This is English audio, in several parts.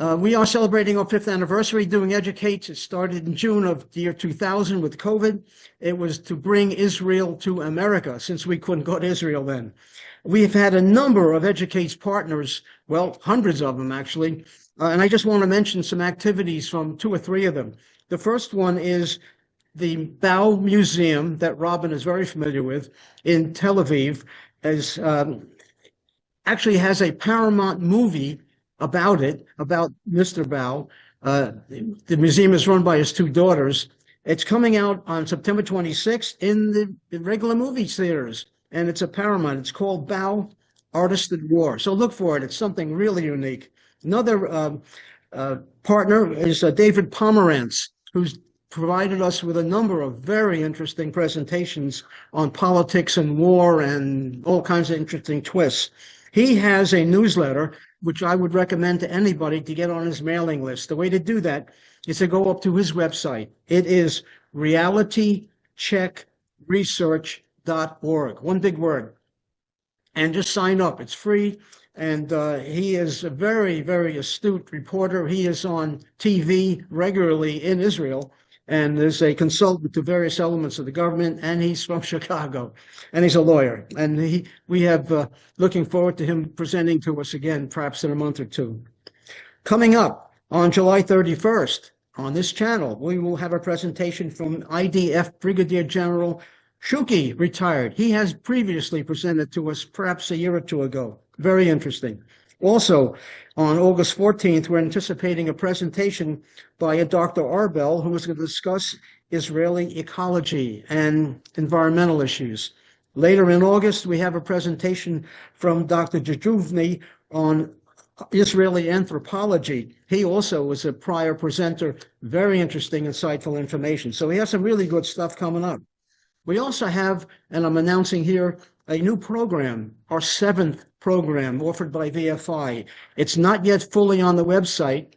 We are celebrating our 5th anniversary doing Educate. It started in June of the year 2000 with COVID. It was to bring Israel to America, since we couldn't go to Israel then. We've had a number of Educate's partners, well, hundreds of them actually, and I just want to mention some activities from 2 or 3 of them. The first one is the Bow Museum that Robin is very familiar with in Tel Aviv, actually has a Paramount movie about it, about Mr. Bow. The museum is run by his 2 daughters. It's coming out on September 26th in the regular movie theaters, and it's a Paramount. It's called Bow, Artist at War. So look for it. It's something really unique. Another partner is David Pomerantz, who's provided us with a number of very interesting presentations on politics and war and all kinds of interesting twists. He has a newsletter, which I would recommend to anybody to get on his mailing list. The way to do that is to go up to his website. It is realitycheckresearch.org, one big word, and just sign up. It's free, and he is a very, very astute reporter. He is on TV regularly in Israel, and is a consultant to various elements of the government, and he's from Chicago, and he's a lawyer. And we have looking forward to him presenting to us again, perhaps in a month or 2. Coming up on July 31st on this channel, we will have a presentation from IDF Brigadier General Shuki, retired. He has previously presented to us perhaps a year or 2 ago. Very interesting. Also, on August 14th, we're anticipating a presentation by a Dr. Arbel, who is going to discuss Israeli ecology and environmental issues. Later in August, we have a presentation from Dr. Jejuvny on Israeli anthropology. He also was a prior presenter. Very interesting, insightful information. So we have some really good stuff coming up. We also have, and I'm announcing here, a new program, our 7th program offered by VFI. It's not yet fully on the website,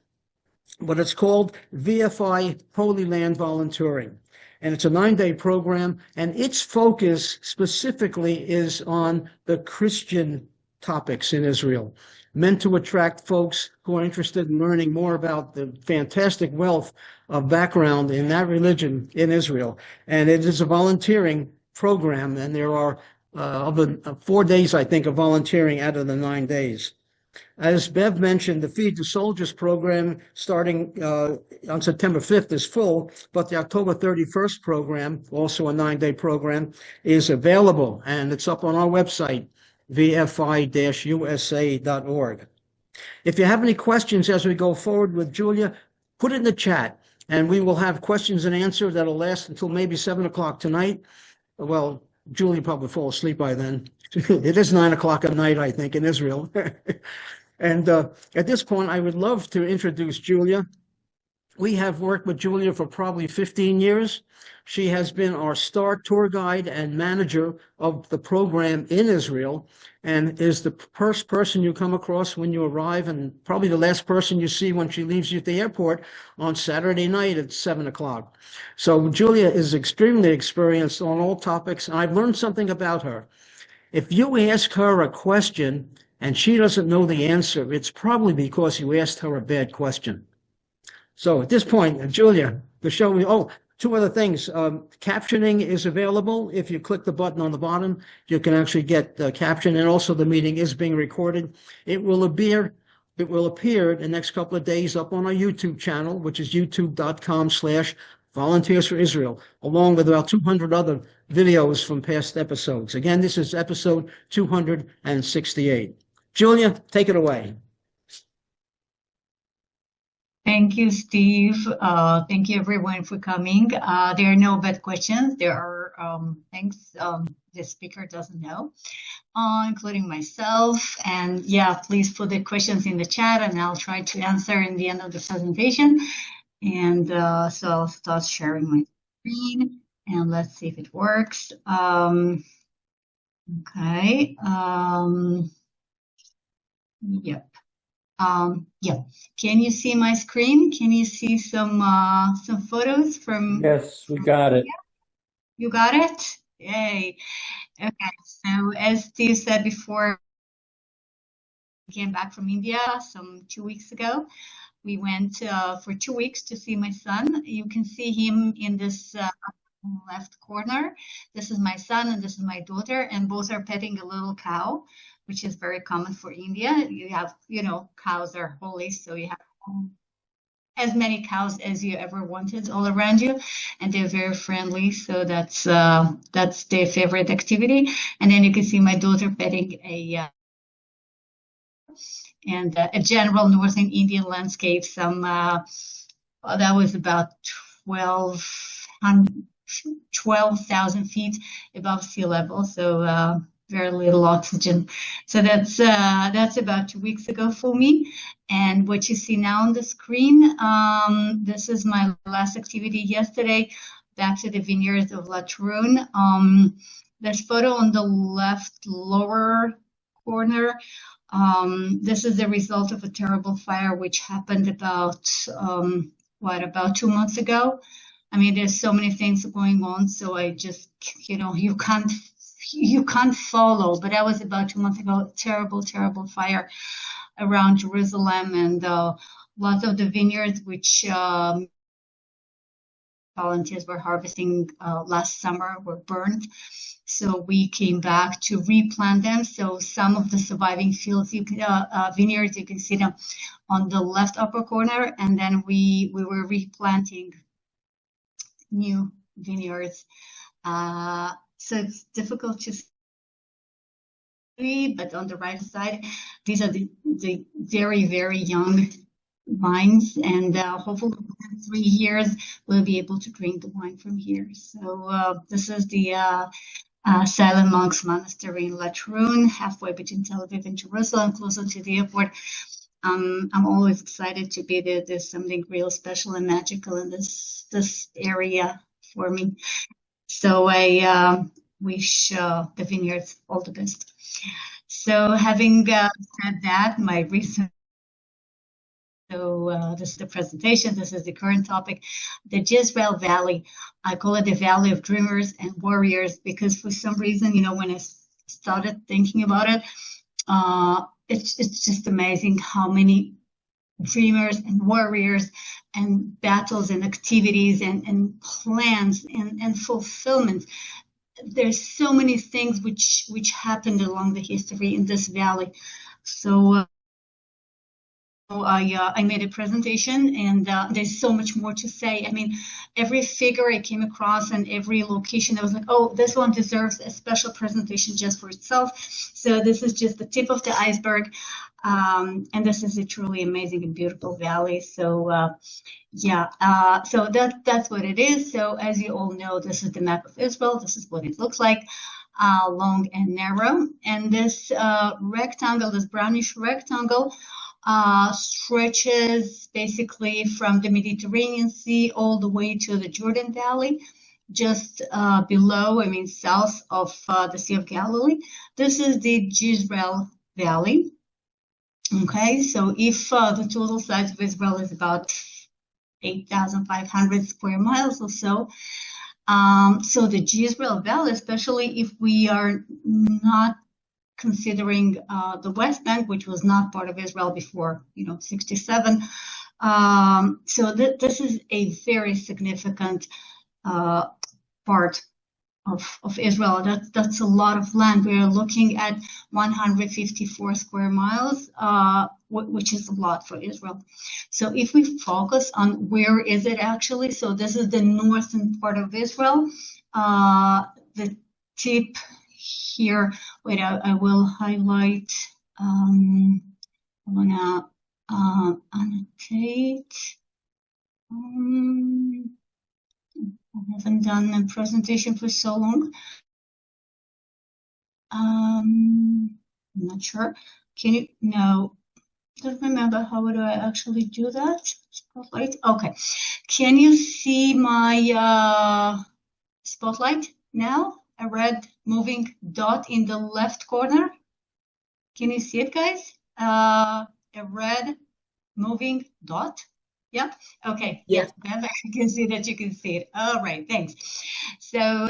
but it's called VFI Holy Land Volunteering. And it's a 9-day program, and its focus specifically is on the Christian topics in Israel, meant to attract folks who are interested in learning more about the fantastic wealth of background in that religion in Israel. And it is a volunteering program, and there are 4 days, I think, of volunteering out of the 9 days. As Bev mentioned, the Feed the Soldiers program starting on September 5th is full, but the October 31st program, also a 9-day program, is available, and it's up on our website, vfi-usa.org. If you have any questions as we go forward with Julia, put it in the chat, and we will have questions and answers that'll last until maybe 7 o'clock tonight. Well, Julia probably fall asleep by then. It is 9 o'clock at night, I think, in Israel. And at this point, I would love to introduce Julia. We have worked with Julia for probably 15 years. She has been our star tour guide and manager of the program in Israel, and is the first person you come across when you arrive, and probably the last person you see when she leaves you at the airport on Saturday night at 7 o'clock. So Julia is extremely experienced on all topics, and I've learned something about her. If you ask her a question and she doesn't know the answer, it's probably because you asked her a bad question. So at this point, Julia, the show, 2 other things. Captioning is available. If you click the button on the bottom, you can actually get the caption, and also the meeting is being recorded. It will appear the next couple of days up on our YouTube channel, which is youtube.com/Volunteers for Israel, along with about 200 other videos from past episodes. Again, this is episode 268. Julia, take it away. Thank you, Steve. Thank you, everyone, for coming. There are no bad questions. There are things the speaker doesn't know, including myself. And yeah, please put the questions in the chat, and I'll try to answer in the end of the presentation. And so I'll start sharing my screen, and let's see if it works. Okay. Yep. Yeah. Can you see my screen? Can you see some photos from? Yes, we got it. You got it? Yay. Okay. So as Steve said before, I came back from India some 2 weeks ago. We went for 2 weeks to see my son. You can see him in this left corner. This is my son and this is my daughter, and both are petting a little cow, which is very common for India. You have, cows are holy, so you have as many cows as you ever wanted all around you, and they're very friendly. So that's their favorite activity. And then you can see my daughter petting a general northern Indian landscape. That was about 12,000 feet above sea level. So very little oxygen. So that's about 2 weeks ago for me. And what you see now on the screen, this is my last activity yesterday, back to the vineyards of Latrun. This photo on the left lower corner, this is the result of a terrible fire which happened about 2 months ago. I mean, there's so many things going on, so I just, you can't follow. But that was about 2 months ago. Terrible, terrible fire around Jerusalem, and lots of the vineyards which volunteers were harvesting last summer were burned. So we came back to replant them. So some of the surviving fields, vineyards, you can see them on the left upper corner, and then we were replanting new vineyards. So it's difficult to see, but on the right side, these are the very, very young vines, and hopefully within 3 years we'll be able to drink the wine from here. So this is the Silent Monks Monastery in Latrun, halfway between Tel Aviv and Jerusalem, closer to the airport. I'm always excited to be there. There's something real special and magical in this area for me. So I wish the vineyards all the best. So having said that, my recent this is the presentation. This is the current topic. The Jezreel Valley. I call it the Valley of Dreamers and Warriors because for some reason, when I started thinking about it, it's just amazing how many dreamers and warriors and battles and activities and plans and fulfillment. There's so many things which happened along the history in this valley. So I made a presentation, and there's so much more to say. I mean, every figure I came across and every location, I was like, oh, this one deserves a special presentation just for itself. So this is just the tip of the iceberg. And this is a truly amazing and beautiful valley. So so that's what it is. So as you all know, this is the map of Israel. This is what it looks like, long and narrow. And this rectangle, this brownish rectangle, stretches basically from the Mediterranean Sea all the way to the Jordan Valley, just below, south of the Sea of Galilee. This is the Jezreel Valley. Okay, so if the total size of Israel is about 8,500 square miles or so, so the Jezreel Valley, especially if we are not considering the West Bank, which was not part of Israel before, 67. So this is a very significant part of Israel. That's a lot of land. We are looking at 154 square miles, which is a lot for Israel. So if we focus on where is it actually, so this is the northern part of Israel. The tip here, wait, I will highlight, I want to annotate. I haven't done a presentation for so long. I'm not sure. Can you, no, don't remember how do I actually do that? Spotlight, okay. Can you see my spotlight now? A red moving dot in the left corner. Can you see it, guys? A red moving dot. Yeah. Okay. Yes. I can see that you can see it. All right. Thanks. So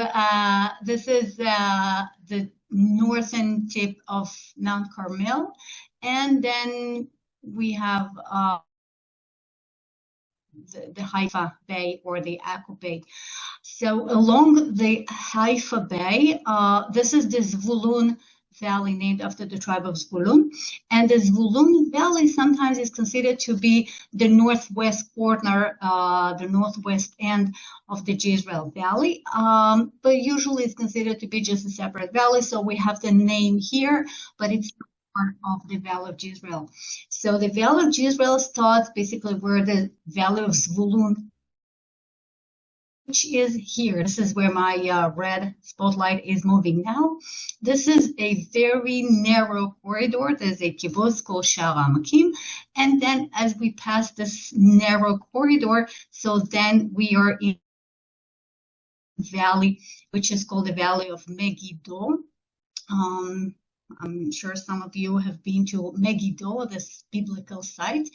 this is the northern tip of Mount Carmel, and then we have the Haifa Bay or the Akko Bay. So along the Haifa Bay, this is the Zvulun Valley, named after the tribe of Zvulun. And the Zvulun Valley sometimes is considered to be the northwest corner, the northwest end of the Jezreel Valley. But usually it's considered to be just a separate valley. So we have the name here, but it's part of the Valley of Jezreel. So the Valley of Jezreel starts basically where the Valley of Zvulun, which is here. This is where my red spotlight is moving now. This is a very narrow corridor. There's a kibbutz called Sha'ar HaMakim. And then as we pass this narrow corridor, so then we are in valley, which is called the Valley of Megiddo. I'm sure some of you have been to Megiddo, this biblical site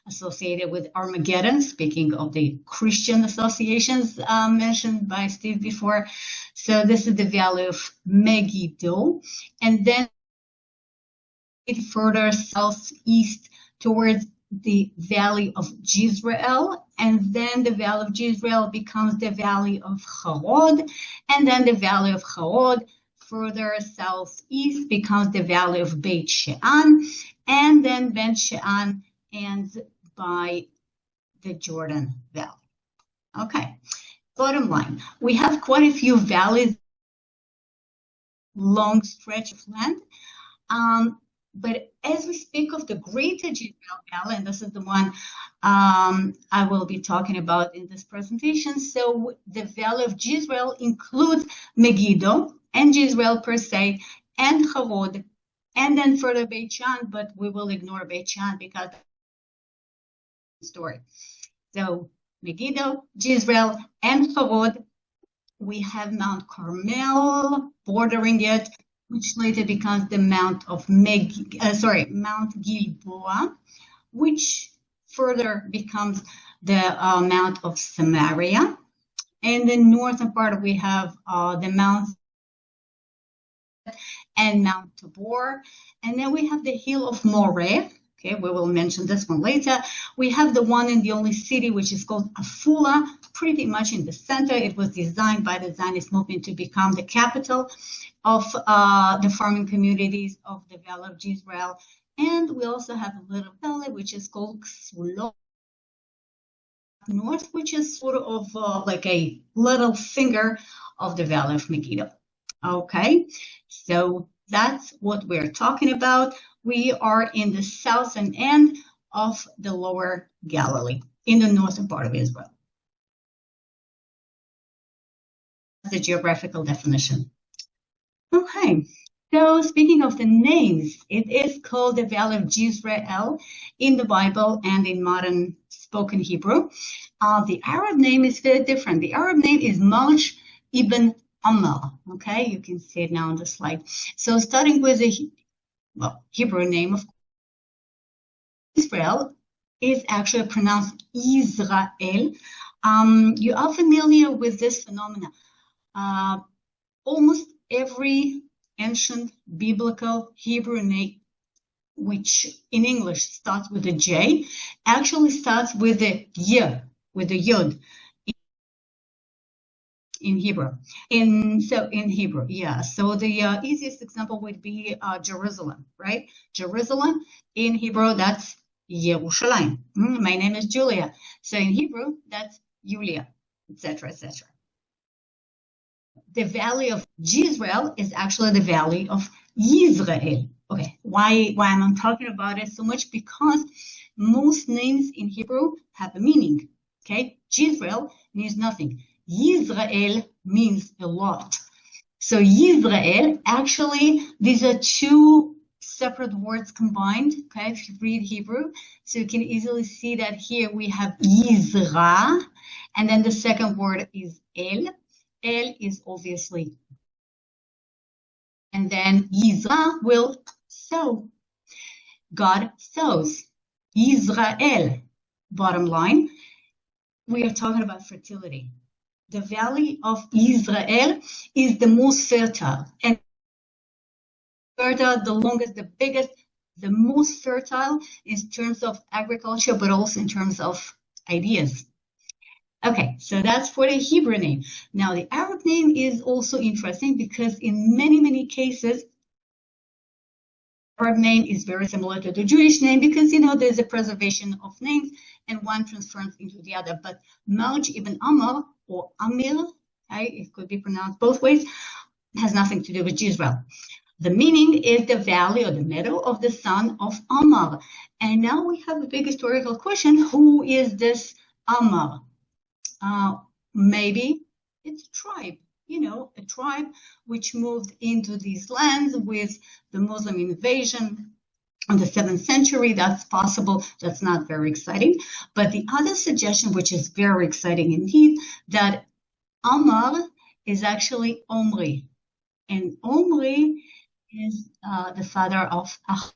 associated with Armageddon, speaking of the Christian associations mentioned by Steve before. So this is the Valley of Megiddo. And then further southeast towards the Valley of Jezreel, and then the Valley of Jezreel becomes the Valley of Harod, and then the Valley of Harod further southeast becomes the Valley of Beit She'an, and then Beit She'an ends by the Jordan Valley. Okay, bottom line, we have quite a few valleys, long stretch of land, but as we speak of the greater Jezreel Valley, and this is the one I will be talking about in this presentation, so the Valley of Jezreel includes Megiddo, and Jezreel per se, and Harod, and then further Beit She'an, but we will ignore Beit She'an because the story. So Megiddo, Jezreel, and Harod. We have Mount Carmel bordering it, which later becomes the Mount Gilboa, which further becomes the Mount of Samaria. In the northern part, we have the Mount and Mount Tabor, and then we have the hill of Moreh. Okay, we will mention this one later. We have the one and the only city, which is called Afula, pretty much in the center. It was designed by the Zionist movement to become the capital of the farming communities of the Valley of Jezreel. And we also have a little valley, which is called Ksulot North, which is sort of like a little finger of the Valley of Megiddo. Okay, so that's what we're talking about. We are in the southern end of the lower Galilee, in the northern part of Israel. That's the geographical definition. Okay, so speaking of the names, it is called the Valley of Jezreel in the Bible and in modern spoken Hebrew. The Arab name is very different. The Arab name is Marsh ibn Ammar. Okay, you can see it now on the slide. So starting with the Hebrew name of Israel is actually pronounced Israel. You are familiar with this phenomenon. Almost every ancient biblical Hebrew name, which in English starts with a J, actually starts with a Y, with a Yod. In Hebrew. In Hebrew, yeah. So the easiest example would be Jerusalem, right? Jerusalem in Hebrew, that's Yerushalayim. My name is Julia. So in Hebrew, that's Julia, etc., etc. The Valley of Jezreel is actually the Valley of Yisrael. Okay, why am I talking about it so much? Because most names in Hebrew have a meaning. Okay, Jezreel means nothing. Yisrael means a lot. So Yisrael, actually, these are two separate words combined, okay, if you read Hebrew. So you can easily see that here we have Yizra, and then the second word is El. El is obviously, and then Yizra will sow. God sows. Yisrael. Bottom line, we are talking about fertility. The Valley of Israel is the most fertile, and fertile, the longest, the biggest, the most fertile in terms of agriculture, but also in terms of ideas, Okay, so that's for the Hebrew name. Now, the Arab name is also interesting because in many, many cases, Arab name is very similar to the Jewish name because, there's a preservation of names and one transforms into the other. But Marj ibn Amr or Amir, okay, it could be pronounced both ways, has nothing to do with Jezreel. The meaning is the valley or the meadow of the son of Amr. And now we have a big historical question. Who is this Amr? Maybe it's a tribe, a tribe which moved into these lands with the Muslim invasion in the 7th century. That's possible. That's not very exciting. But the other suggestion, which is very exciting indeed, that Amr is actually Omri. And Omri is the father of Ahab,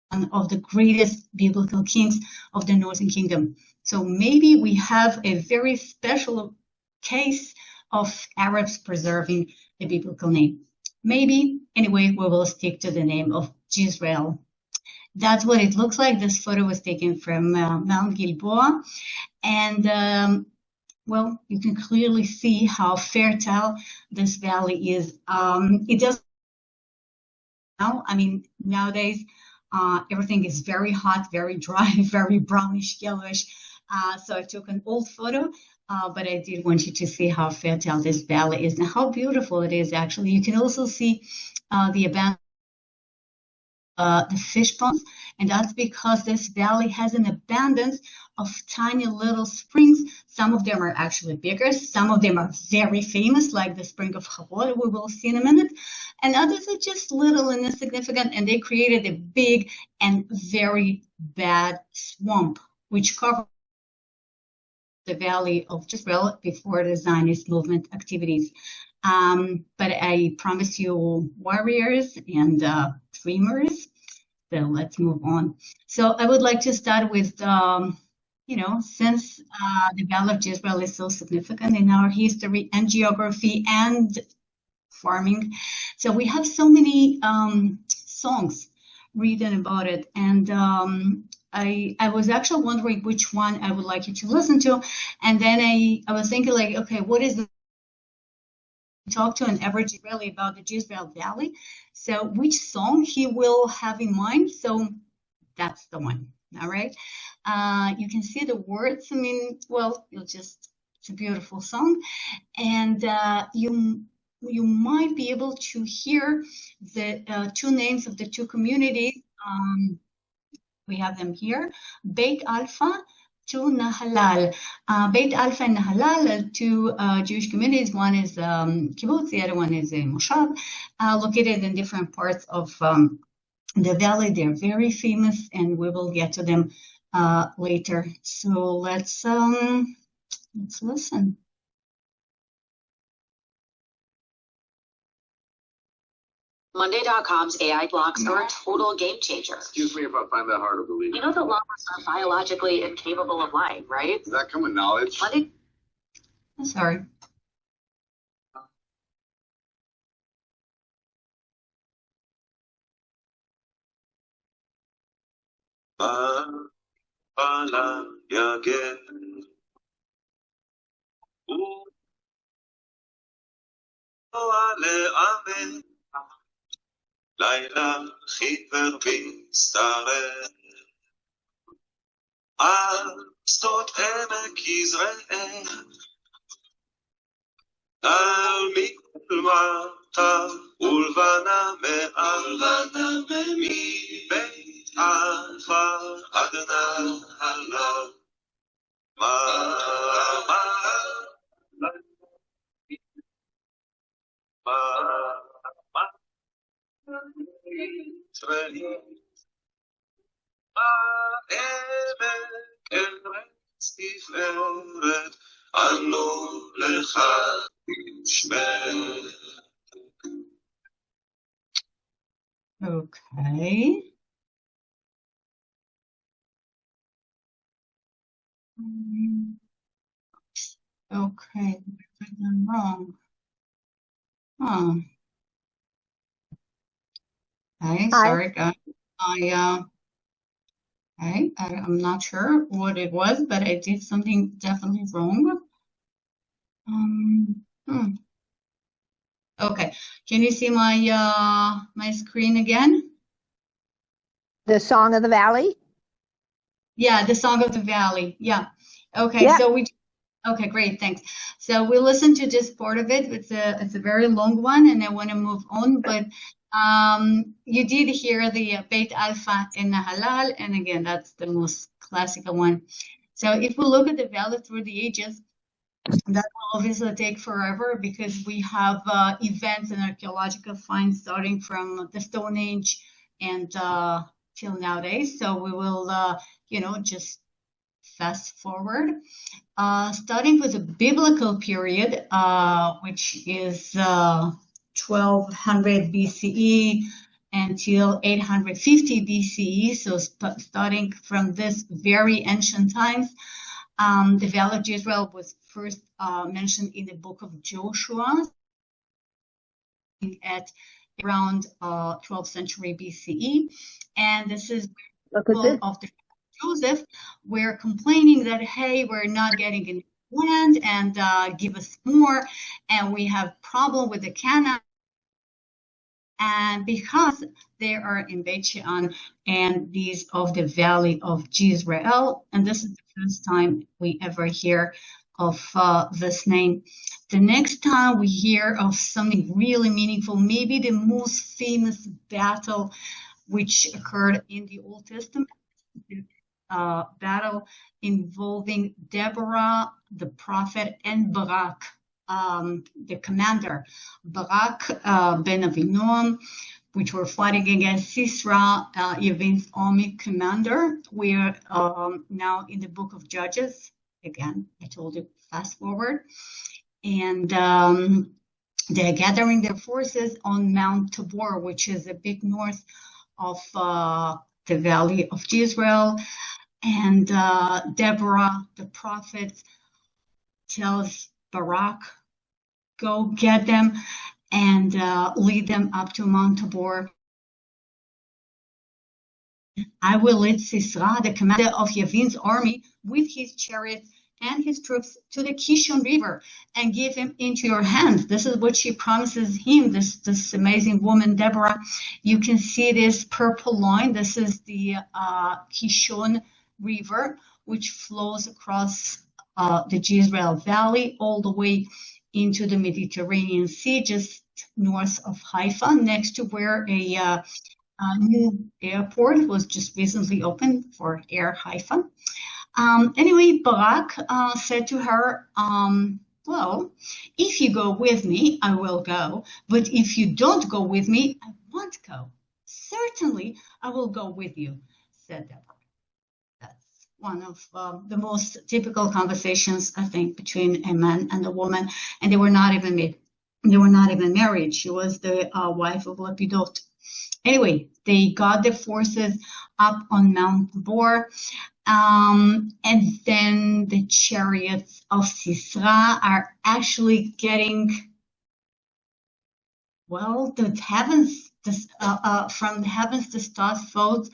one of the greatest biblical kings of the Northern Kingdom. So maybe we have a very special case of Arabs preserving the biblical name. Maybe, anyway, we will stick to the name of Jezreel. That's what it looks like. This photo was taken from Mount Gilboa. And, well, you can clearly see how fertile this valley is. It does now, nowadays, everything is very hot, very dry, very brownish, yellowish. So I took an old photo, but I did want you to see how fertile this valley is and how beautiful it is, actually. You can also see the abandoned the fish ponds, and that's because this valley has an abundance of tiny little springs. Some of them are actually bigger, some of them are very famous, like the spring of Havor we will see in a minute, and others are just little and insignificant, and they created a big and very bad swamp which covered the valley of Jezreel before the Zionist movement activities. But I promise you warriors and dreamers. So let's move on. So I would like to start with, since the Valley of Jezreel is so significant in our history and geography and farming. So we have so many songs written about it. And I was actually wondering which one I would like you to listen to. And then I was thinking like, okay, what is the talk to an average Israeli about the Jezreel Valley. So which song he will have in mind? So that's the one. All right. You can see the words. It's a beautiful song. And you might be able to hear the two names of the two communities. We have them here. Beit Alpha to Nahalal. Beit Alpha and Nahalal are two Jewish communities. One is kibbutz, the other one is a moshav, located in different parts of the valley. They're very famous, and we will get to them later. So let's listen. Monday.com's AI blocks are a total game changer. Excuse me if I find that hard to believe. You know that llamas are biologically incapable of lying, right? Does that come with knowledge? Monday. Sorry. לילה חיוור וישתרר על שדות עמק יזרעאל תלמיד מטה ולבנה מעל מבית אלפא עד נהלל בעמק ארץ תפארת אנו לך נשמרת. Okay. Okay, I'm wrong. Oh. Okay, sorry guys. Okay, I'm not sure what it was, but I did something definitely wrong. Okay, can you see my my screen again? The Song of the Valley? Yeah, the Song of the Valley. Yeah. Okay, Yeah. so okay, great, thanks. So we listened to just part of it. It's a very long one, and I want to move on. But you did hear the Beit Alpha in Nahalal, and again, that's the most classical one. So if we look at the valley through the ages, that will obviously take forever because we have events and archaeological finds starting from the Stone Age and till nowadays. So we will, just fast forward. Starting with the biblical period, which is 1200 BCE until 850 BCE. So starting from this very ancient times, the Valley of Jezreel was first mentioned in the book of Joshua at around 12th century BCE. And this is Look at this. of the Joseph were complaining that, hey, we're not getting enough land and give us more. And we have problem with the Canaanite. And because they are in Beit Shean and these of the Valley of Jezreel, and this is the first time we ever hear of this name. The next time we hear of something really meaningful, maybe the most famous battle which occurred in the Old Testament, battle involving Deborah, the prophet, and Barak, the commander, Barak ben Avinoam, which were fighting against Sisera, Yavin's army commander. We're now in the book of Judges. Again, I told you, fast forward. And they're gathering their forces on Mount Tabor, which is a bit north of the Valley of Jezreel. And Deborah, the prophet, tells Barak, go get them and lead them up to Mount Tabor. I will lead Sisera, the commander of Yavin's army, with his chariots and his troops to the Kishon River and give him into your hands. This is what she promises him, this amazing woman, Deborah. You can see this purple line. This is the Kishon River, which flows across the Jezreel Valley all the way into the Mediterranean Sea, just north of Haifa, next to where a new airport was just recently opened for Air Haifa. Anyway, Barak said to her, well, if you go with me, I will go. But if you don't go with me, I won't go. Certainly, I will go with you, said Deborah. That's one of the most typical conversations, I think, between a man and a woman. And they were not even married. She was the wife of Lapidot. Anyway, they got their forces up on Mount Tabor. And then the chariots of Sisera are actually getting, well, the heavens, from the heavens the stars fought.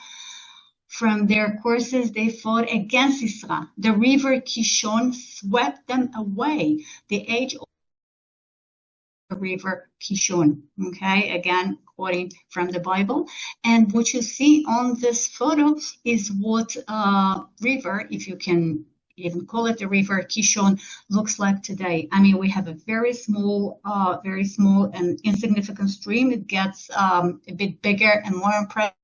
From their courses, they fought against Sisera. The river Kishon swept them away. The age of the river Kishon, okay, again, quoting from the Bible. And what you see on this photo is what river, if you can even call it the river Kishon, looks like today. I mean, we have a very small and insignificant stream. It gets a bit bigger and more impressive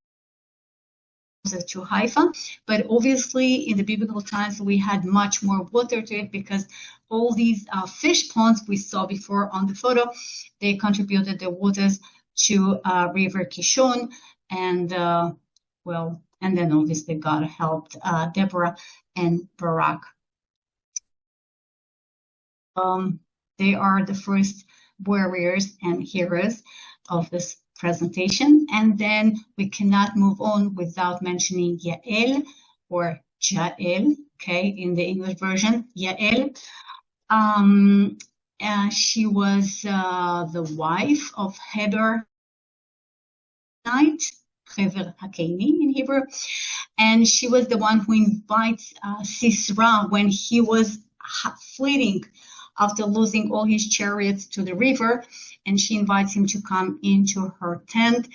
to Haifa, but obviously in the biblical times we had much more water to it because all these fish ponds we saw before on the photo, they contributed the waters to river Kishon, and and then obviously God helped Deborah and Barak. They are the first warriors and heroes of this presentation, and then we cannot move on without mentioning Yael or Jael, okay, in the English version, Yael. She was the wife of Heber, Hever Hakeni in Hebrew. And she was the one who invites Sisera when he was fleeing after losing all his chariots to the river. And she invites him to come into her tent.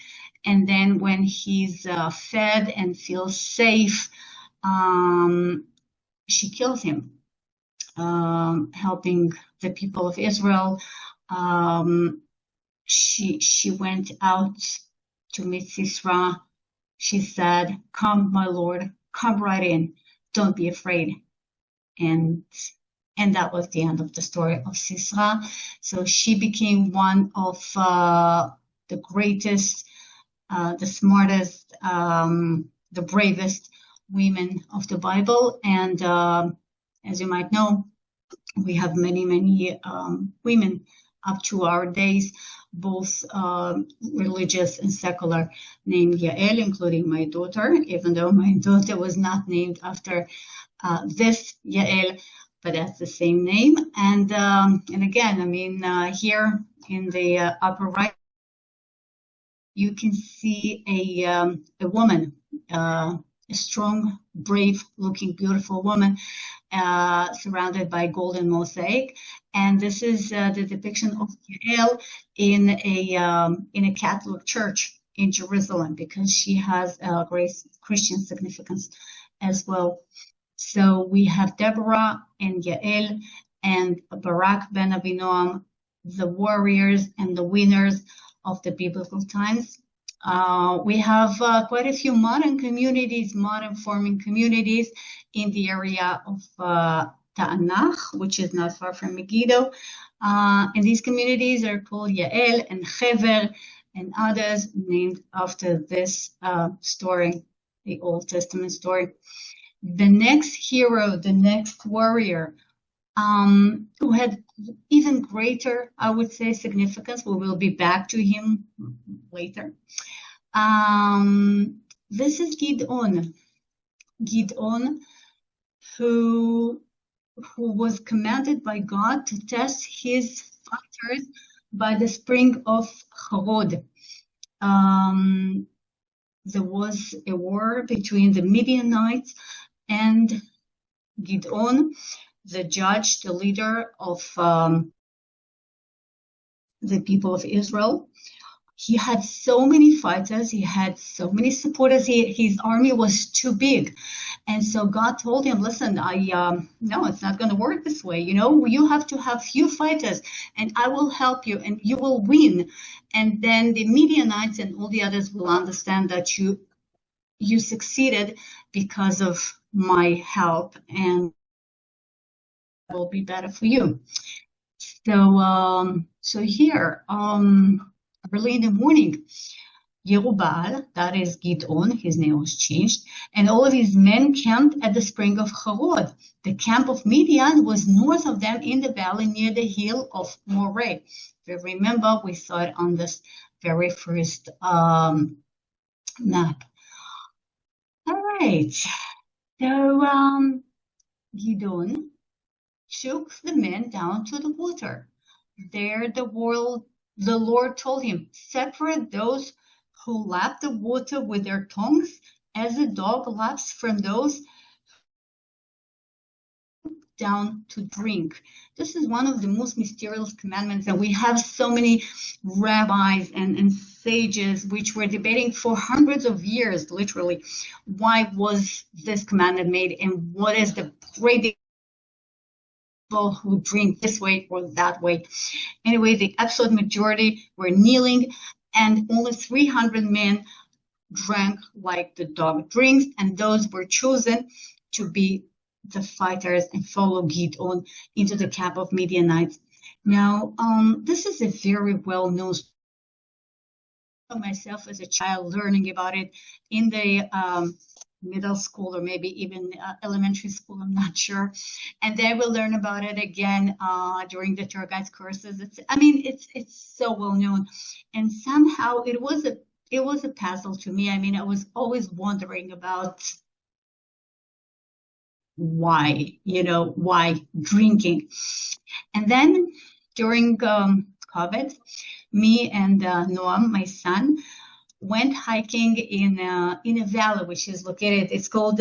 And then when he's fed and feels safe, she kills him, helping the people of Israel. She went out to meet Sisera. She said, "Come, my lord, come right in. Don't be afraid." And that was the end of the story of Sisera. So she became one of the greatest, the smartest, the bravest women of the Bible. And as you might know, we have many women up to our days, both religious and secular, named Yael, including my daughter, even though my daughter was not named after this Yael, but that's the same name. And again, I mean, here in the upper right, you can see a woman, a strong, brave looking, beautiful woman, surrounded by golden mosaic. And this is the depiction of Yael in a Catholic church in Jerusalem, because she has a great Christian significance as well. So we have Deborah and Yael and Barak ben Abinoam, the warriors and the winners of the biblical times. We have quite a few modern communities, modern farming communities in the area of Ta'anach, which is not far from Megiddo. And these communities are called Yael and Hever and others named after this story, the Old Testament story. The next hero, the next warrior, who had even greater, I would say, significance. We will be back to him later. This is Gideon. Gideon, who was commanded by God to test his fighters by the spring of Harod. There was a war between the Midianites and Gideon, the judge, the leader of the people of Israel. He had so many fighters, he had so many supporters, his army was too big. And so God told him, listen, no, it's not going to work this way. You know, you have to have few fighters and I will help you and you will win. And then the Midianites and all the others will understand that you succeeded because of my help, and it will be better for you. So here, early in the morning, Yerubal, that is Gideon, his name was changed, and all of his men camped at the spring of Harod. The camp of Midian was north of them in the valley near the hill of Moreh. If you remember, we saw it on this very first map. All right, so Gideon took the men down to the water. There the Lord told him, separate those who lap the water with their tongues as a dog laps from those down to drink. This is one of the most mysterious commandments, and we have so many rabbis and sages which were debating for hundreds of years, literally, why was this commandment made and what is the great people who drink this way or that way. Anyway, the absolute majority were kneeling, and only 300 men drank like the dog drinks, and those were chosen to be the fighters and follow Gideon into the camp of Midianites. Now, this is a very well-known story. Myself as a child learning about it in the middle school or maybe even elementary school, I'm not sure. And then we'll learn about it again during the tour guides courses. It's so well known, and somehow it was a puzzle to me. I mean, I was always wondering about why drinking. And then during COVID, me and Noam, my son, went hiking in a valley which is located. It's called.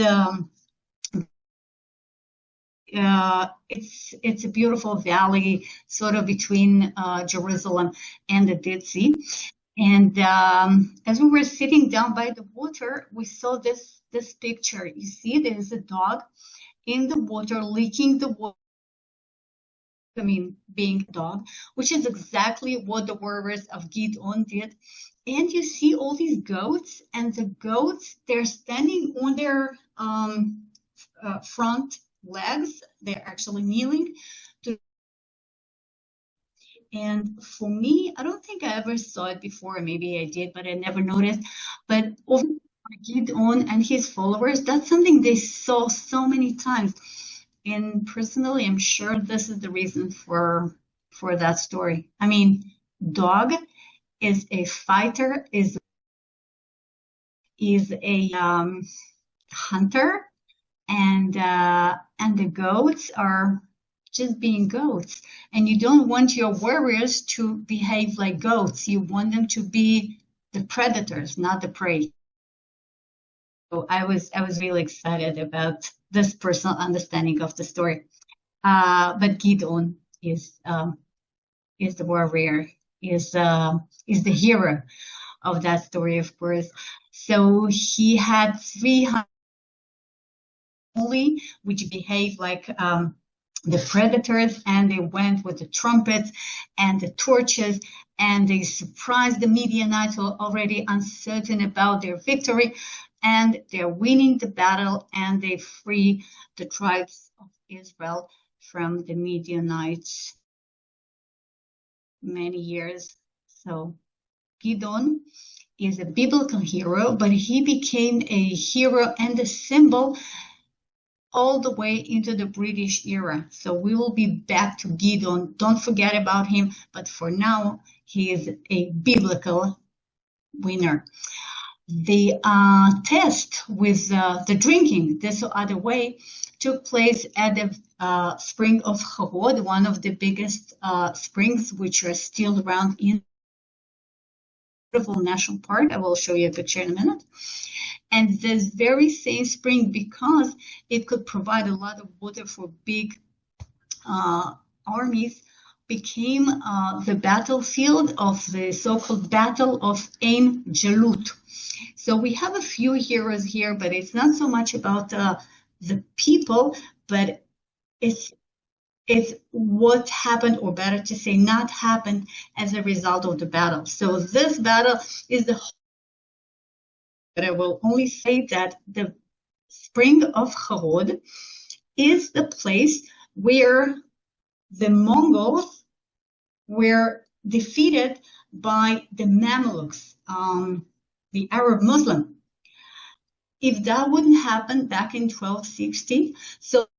It's a beautiful valley, sort of between Jerusalem and the Dead Sea. And as we were sitting down by the water, we saw this picture. You see, there is a dog in the water, licking the water. I mean, being a dog, which is exactly what the warriors of Gideon did. And you see all these goats, and the goats, they're standing on their front legs. They're actually kneeling. And for me, I don't think I ever saw it before. Maybe I did, but I never noticed. But over Gideon and his followers, that's something they saw so many times. And personally, I'm sure this is the reason for that story. I mean, dog is a fighter, is a hunter, and the goats are just being goats. And you don't want your warriors to behave like goats. You want them to be the predators, not the prey. So I was really excited about this personal understanding of the story. But Gideon is the warrior, is the hero of that story, of course. So he had 300 only, which behaved like the predators, and they went with the trumpets and the torches, and they surprised the Midianites who were already uncertain about their victory, and they're winning the battle, and they free the tribes of Israel from the Midianites many years. So Gideon is a biblical hero, but he became a hero and a symbol all the way into the British era. So we will be back to Gideon. Don't forget about him. But for now, he is a biblical winner. The test with the drinking this other way took place at the spring of Harod, one of the biggest springs which are still around in beautiful national park. I will show you a picture in a minute. And this very same spring, because it could provide a lot of water for big armies, became the battlefield of the so-called Battle of Ein Jalut. So we have a few heroes here, but it's not so much about the people, but it's what happened, or better to say, not happened as a result of the battle. So this battle is the whole. But I will only say that the spring of Harod is the place where the Mongols were defeated by the Mamluks, the Arab Muslim. If that wouldn't happen back in 1260, so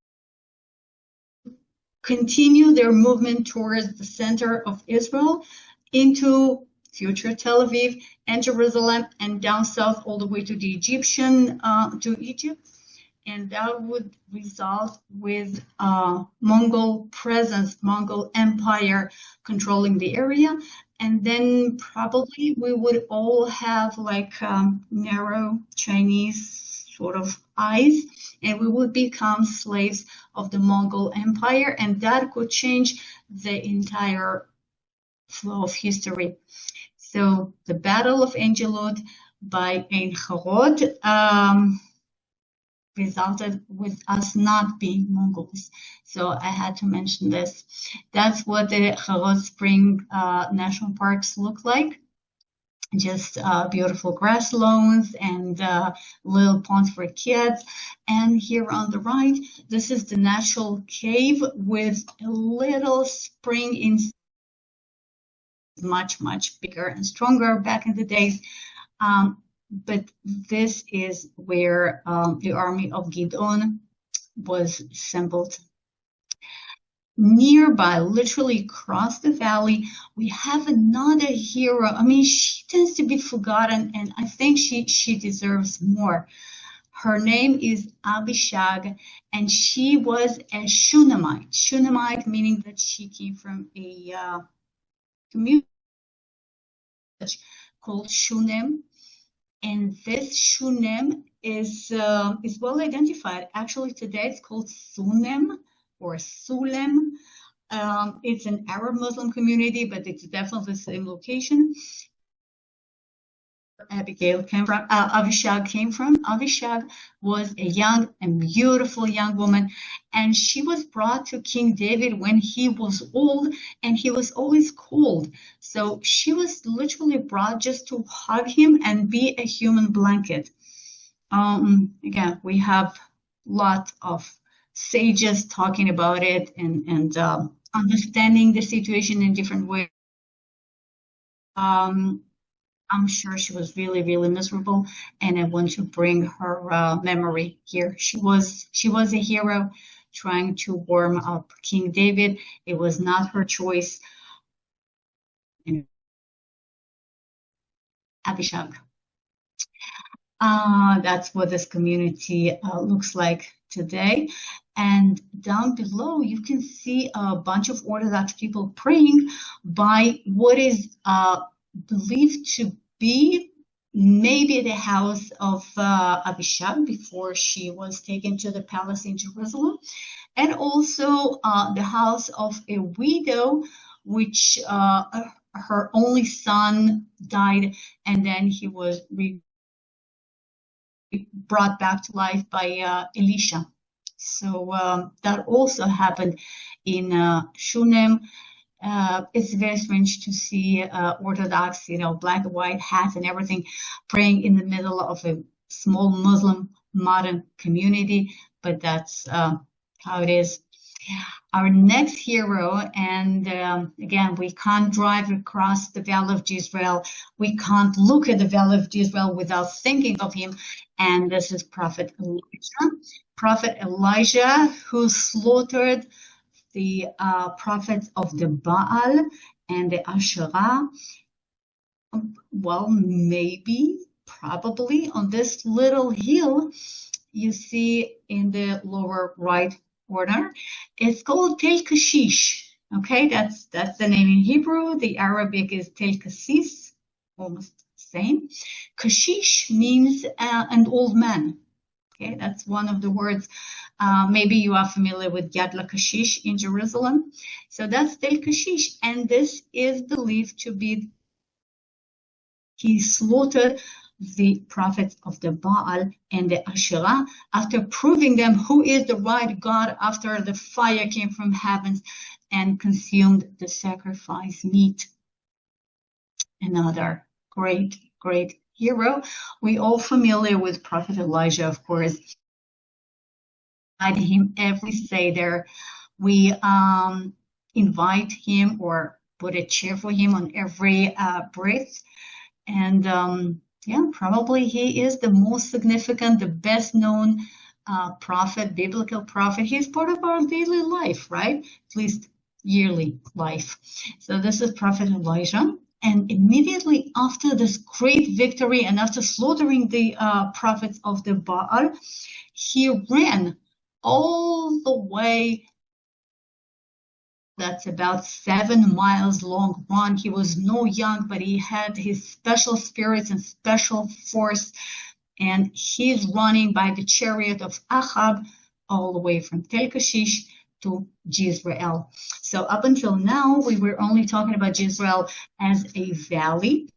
continue their movement towards the center of Israel into future Tel Aviv and Jerusalem, and down south all the way to the Egyptian, to Egypt. And that would result with Mongol presence, Mongol empire controlling the area. And then probably we would all have like narrow Chinese sort of eyes, and we would become slaves of the Mongol empire. And that could change the entire flow of history. So the Battle of Ein Jalut by Ein Harod resulted with us not being Mongols. So I had to mention this. That's what the Harod Spring National Parks look like. Just beautiful grass lawns and little ponds for kids. And here on the right, this is the natural cave with a little spring in. Much bigger and stronger back in the days, but this is where the army of Gideon was assembled. Nearby, literally across the valley, we have another hero. I mean, she tends to be forgotten, and I think she deserves more. Her name is Abishag, and she was a Shunammite. Shunammite meaning that she came from a community called Shunem, And this Shunem is well identified. Actually, today it's called Sunem or Sulem. It's an Arab Muslim community, but it's definitely the same location. Avishag came from. Avishag was a young and beautiful young woman, and she was brought to King David when he was old, and he was always cold. So she was literally brought just to hug him and be a human blanket. Again, we have lots of sages talking about it and understanding the situation in different ways. I'm sure she was really, really miserable, and I want to bring her memory here. She was a hero trying to warm up King David. It was not her choice. Abishag. That's what this community looks like today. And down below, you can see a bunch of Orthodox people praying by what is believed to be maybe the house of Abishag before she was taken to the palace in Jerusalem, and also the house of a widow, which her only son died, and then he was brought back to life by Elisha. So that also happened in Shunem. It's very strange to see Orthodox, black and white hats and everything, praying in the middle of a small Muslim modern community, but that's how it is. Our next hero, and again, we can't drive across the Valley of Jezreel. We can't look at the Valley of Jezreel without thinking of him, and this is Prophet Elijah. Prophet Elijah, who slaughtered the prophets of the Baal and the Asherah. Well, maybe, probably on this little hill you see in the lower right corner. It's called Tel Kashish. Okay, that's the name in Hebrew. The Arabic is Tel Kasis, almost the same. Kashish means an old man. Okay, that's one of the words. Maybe you are familiar with Yad LaKashish in Jerusalem. So that's Tel Kashish, and this is believed to be he slaughtered the prophets of the Baal and the Asherah after proving them who is the right God, after the fire came from heavens and consumed the sacrifice meat. Another great hero. We all familiar with Prophet Elijah, of course. Him every Seder. We invite him or put a chair for him on every breath. And yeah, probably he is the most significant, the best known prophet, biblical prophet. He's part of our daily life, right? At least yearly life. So this is Prophet Elijah. And immediately after this great victory and after slaughtering the prophets of the Baal, he ran all the way. That's about 7 miles long run. He was no young, but he had his special spirits and special force. And he's running by the chariot of Ahab all the way from Tel Kashish to Jezreel. So up until now, we were only talking about Jezreel as a valley.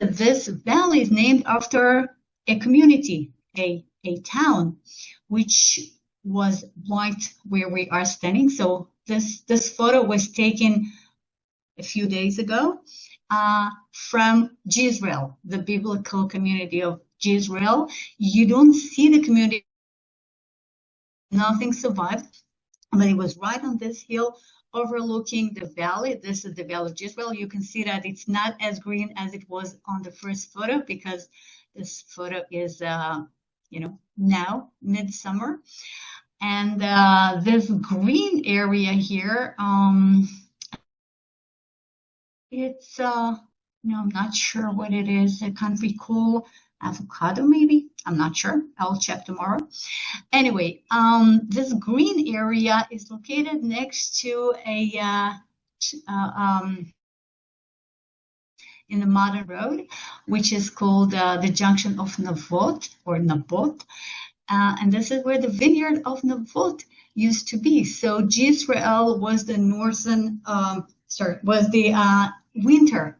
This valley is named after a community, a town, which was right where we are standing. So this photo was taken a few days ago from Jezreel, the biblical community of Jezreel. You don't see the community. Nothing survived, but it was right on this hill overlooking the valley. This is the Valley of Jezreel. You can see that it's not as green as it was on the first photo because this photo is, now midsummer. And this green area here, it's, I'm not sure what it is. I can't recall. Avocado, maybe? I'm not sure. I'll check tomorrow. Anyway, this green area is located next to a in the modern road, which is called the junction of Navot or Nabot. And this is where the vineyard of Navot used to be. So Jezreel was the winter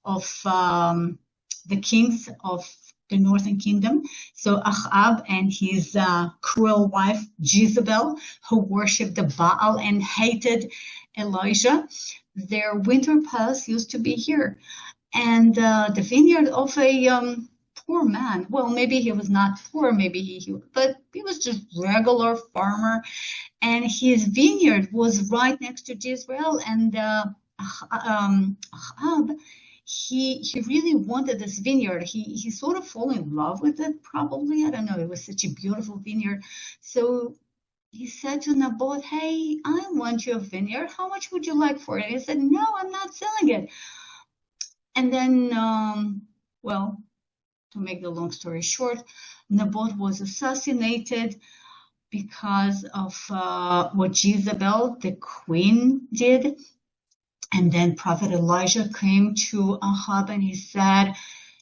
of the kings of the northern kingdom. So Ahab and his cruel wife Jezebel, who worshipped the Baal and hated Elijah, their winter palace used to be here. And the vineyard of a poor man, well, maybe he was not poor, but he was just regular farmer, and his vineyard was right next to Jezreel. And Ahab, he really wanted this vineyard. He sort of fell in love with it, probably. I don't know. It was such a beautiful vineyard. So he said to Naboth, hey, I want your vineyard. How much would you like for it? He said, no, I'm not selling it. And then, well, to make the long story short, Naboth was assassinated because of what Jezebel, the queen, did. And then Prophet Elijah came to Ahab and he said,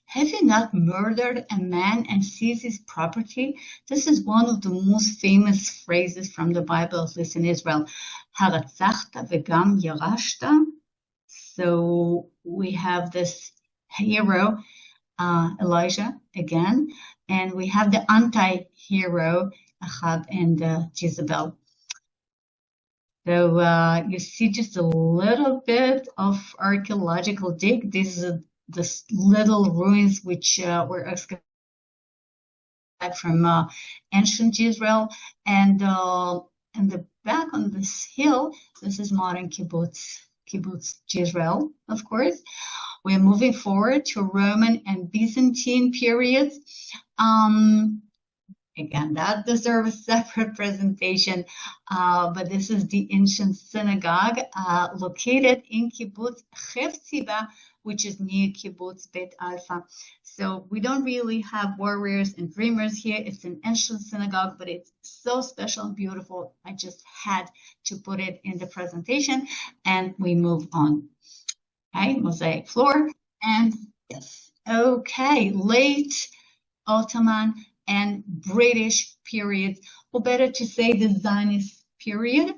have you not murdered a man and seized his property? This is one of the most famous phrases from the Bible, at least in Israel. Haratzachta vegam yarashta. So we have this hero, Elijah, again, and we have the anti-hero, Ahab and Jezebel. So you see just a little bit of archaeological dig. These are the little ruins which were excavated from ancient Israel. And the back on this hill, this is modern kibbutz Jezreel, of course. We're moving forward to Roman and Byzantine periods. Again, that deserves a separate presentation, but this is the ancient synagogue located in kibbutz Hefziba, which is near kibbutz Beit Alpha. So we don't really have warriors and dreamers here. It's an ancient synagogue, but it's so special and beautiful. I just had to put it in the presentation, and we move on. Okay, mosaic floor, and yes, okay, late Ottoman and British period, or better to say the Zionist period.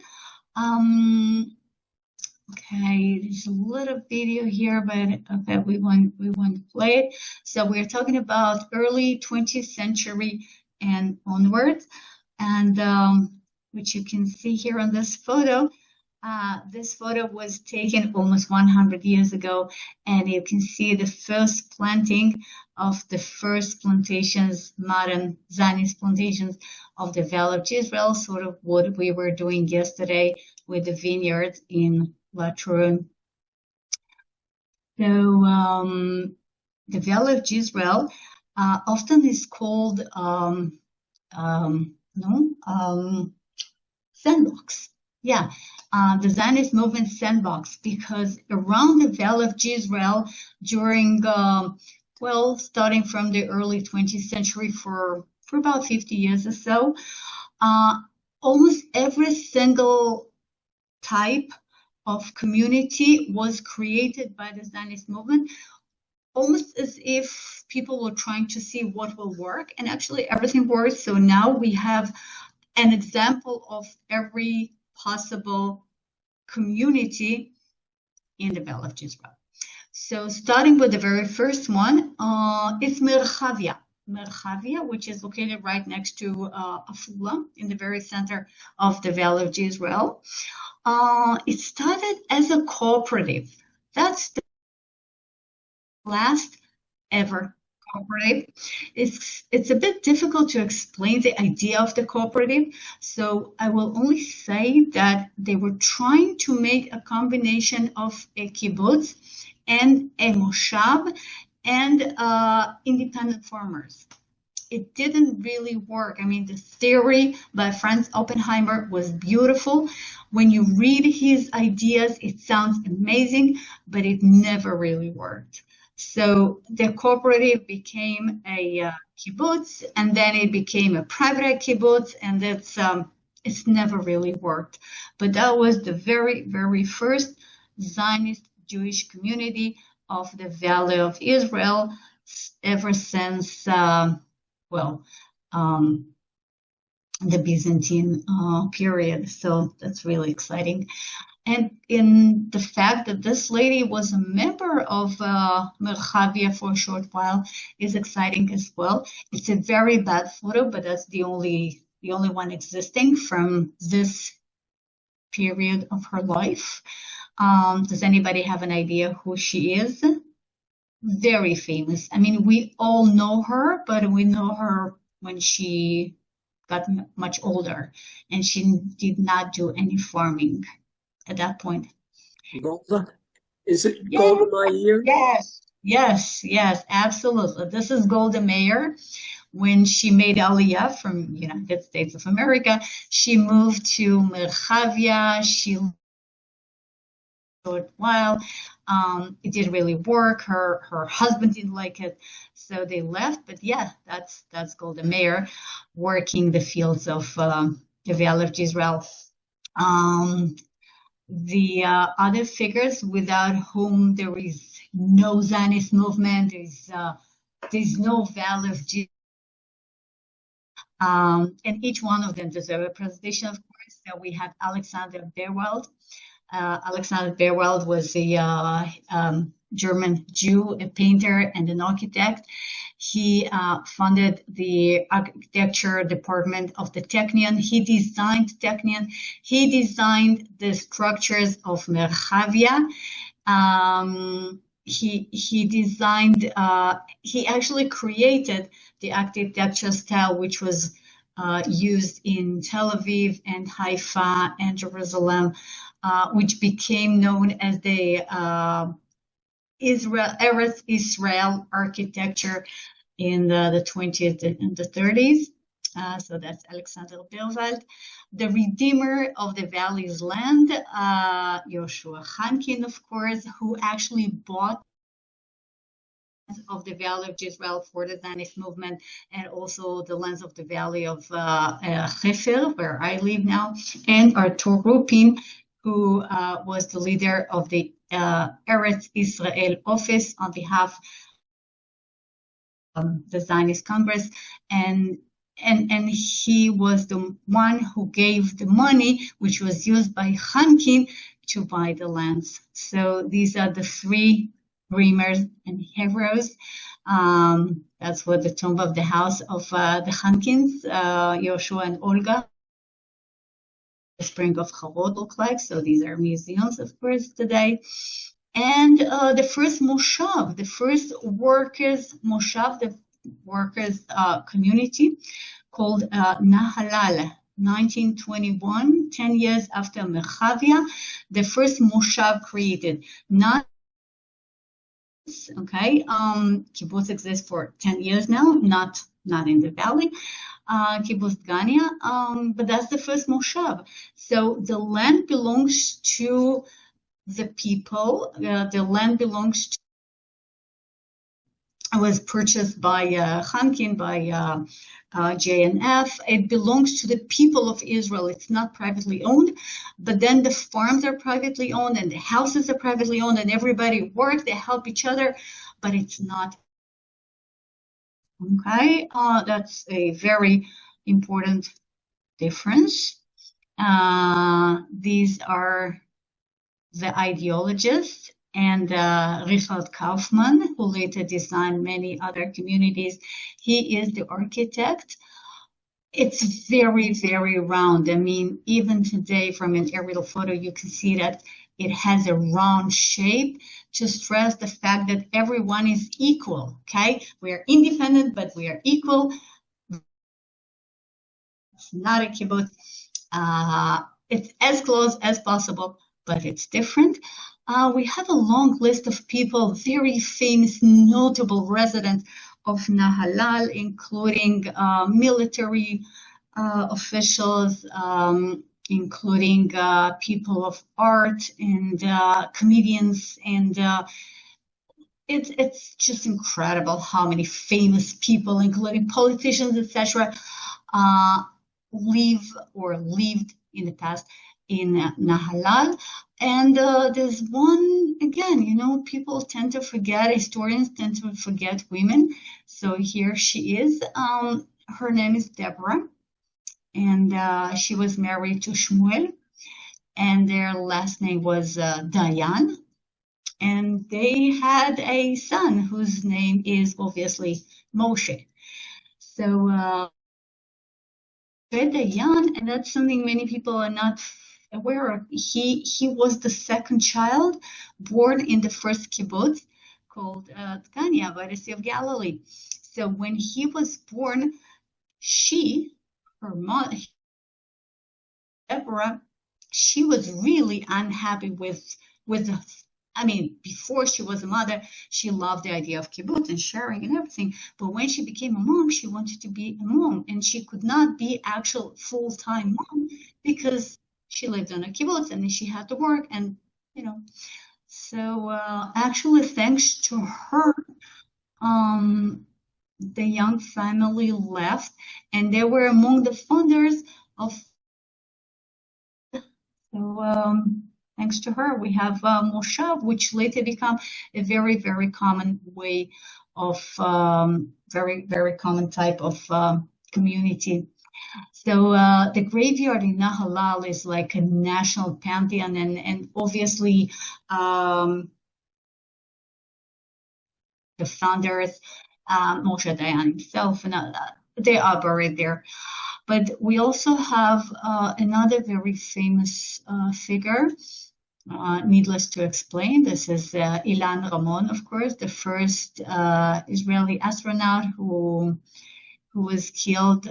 Okay, there's a little video here, but okay, we want to play it. So we're talking about early 20th century and onwards, and which you can see here on this photo. This photo was taken almost 100 years ago, and you can see the first planting of the first plantations, modern Zionist plantations of the Valley of Jezreel, sort of what we were doing yesterday with the vineyards in Latrun. So the Valley of Jezreel often is called sandbox. Yeah, the Zionist movement sandbox, because around the Valley of Jezreel during, well, starting from the early 20th century for about 50 years or so, almost every single type of community was created by the Zionist movement, almost as if people were trying to see what will work, and actually everything works. So now we have an example of every possible community in the Valley of Jezreel. So starting with the very first one, it's Merchavia. Merchavia, which is located right next to Afula, in the very center of the Valley of Jezreel. It started as a cooperative. That's the last ever cooperative. It's a bit difficult to explain the idea of the cooperative, so I will only say that they were trying to make a combination of a kibbutz and a moshav and independent farmers. It didn't really work. I mean, the theory by Franz Oppenheimer was beautiful. When you read his ideas, it sounds amazing, but it never really worked. So the cooperative became a kibbutz, and then it became a private kibbutz, and that's it's never really worked. But that was the very, very first Zionist Jewish community of the Valley of Israel ever since, the Byzantine period. So that's really exciting. And in the fact that this lady was a member of Merchavia for a short while is exciting as well. It's a very bad photo, but that's the only one existing from this period of her life. Does anybody have an idea who she is? Very famous. I mean, we all know her, but we know her when she got much older, and she did not do any farming at that point. Golda? Is it Golda Meir? Yes, absolutely. This is Golda Meir. When she made Aliyah from United States of America, she moved to Merchavia. She short while. It didn't really work. Her husband didn't like it, so they left. But yeah, that's Golda Meir working the fields of the Valley of Jezreel. The other figures without whom there is no Zionist movement, there's no Valley of Jezreel. And each one of them deserves a presentation, of course. So we have Alexander Berwald. Alexander Berwald was a German Jew, a painter and an architect. He funded the architecture department of the Technion. He designed Technion. He designed the structures of Merchavia. He designed, he actually created the architecture style which was used in Tel Aviv and Haifa and Jerusalem, which became known as the Eretz Israel architecture in the 20th and the 30s. So that's Alexander Berwald. The redeemer of the valley's land, Yoshua Hankin, of course, who actually bought of the Valley of Jezreel for the Zionist movement, and also the lands of the Valley of Hefer, where I live now, and Artur Rupin, who was the leader of the Eretz Israel office on behalf of the Zionist Congress, and he was the one who gave the money which was used by Hankin to buy the lands. So these are the three dreamers and heroes. That's what the tomb of the house of the Hankins, Yoshua and Olga, the spring of Harod look like. So these are museums, of course, today. And the first moshav, the first workers moshav, the workers community called Nahalal, 1921, 10 years after Merchavia, the first moshav created. Not okay, kibbutz exists for 10 years now, not in the valley, kibbutz Gania, but that's the first moshav. So the land belongs to the people. The land belongs to, was purchased by Hankin, by JNF. It belongs to the people of Israel. It's not privately owned, but then the farms are privately owned and the houses are privately owned and everybody works, they help each other, but it's not. Okay, that's a very important difference. These are the ideologists, and Richard Kaufman, who later designed many other communities. He is the architect. It's very, very round. I mean, even today from an aerial photo, you can see that it has a round shape to stress the fact that everyone is equal, okay? We are independent, but we are equal. It's not a kibbutz. It's as close as possible, but it's different. We have a long list of people, very famous, notable residents of Nahalal, including military officials, including people of art and comedians, and it's just incredible how many famous people, including politicians, etc., live or lived in the past in Nahalal. And there's one, again, people tend to forget, historians tend to forget women. So here she is. Her name is Deborah, and she was married to Shmuel, and their last name was Dayan. And they had a son whose name is obviously Moshe. So Dayan, and that's something many people are not aware of. He was the second child born in the first kibbutz called Tanya by the Sea of Galilee. So when he was born, her mother, Deborah, she was really unhappy with before she was a mother, she loved the idea of kibbutz and sharing and everything. But when she became a mom, she wanted to be a mom, and she could not be actual full-time mom because she lived on a kibbutz and then she had to work, and So actually, thanks to her, the young family left, and they were among the founders of. So thanks to her, we have moshav, which later became a very, very common way of very, very common type of community. So the graveyard in Nahalal is like a national pantheon, and obviously the founders, Moshe Dayan himself, and they are buried there. But we also have another very famous figure, needless to explain. This is Ilan Ramon, of course, the first Israeli astronaut who was killed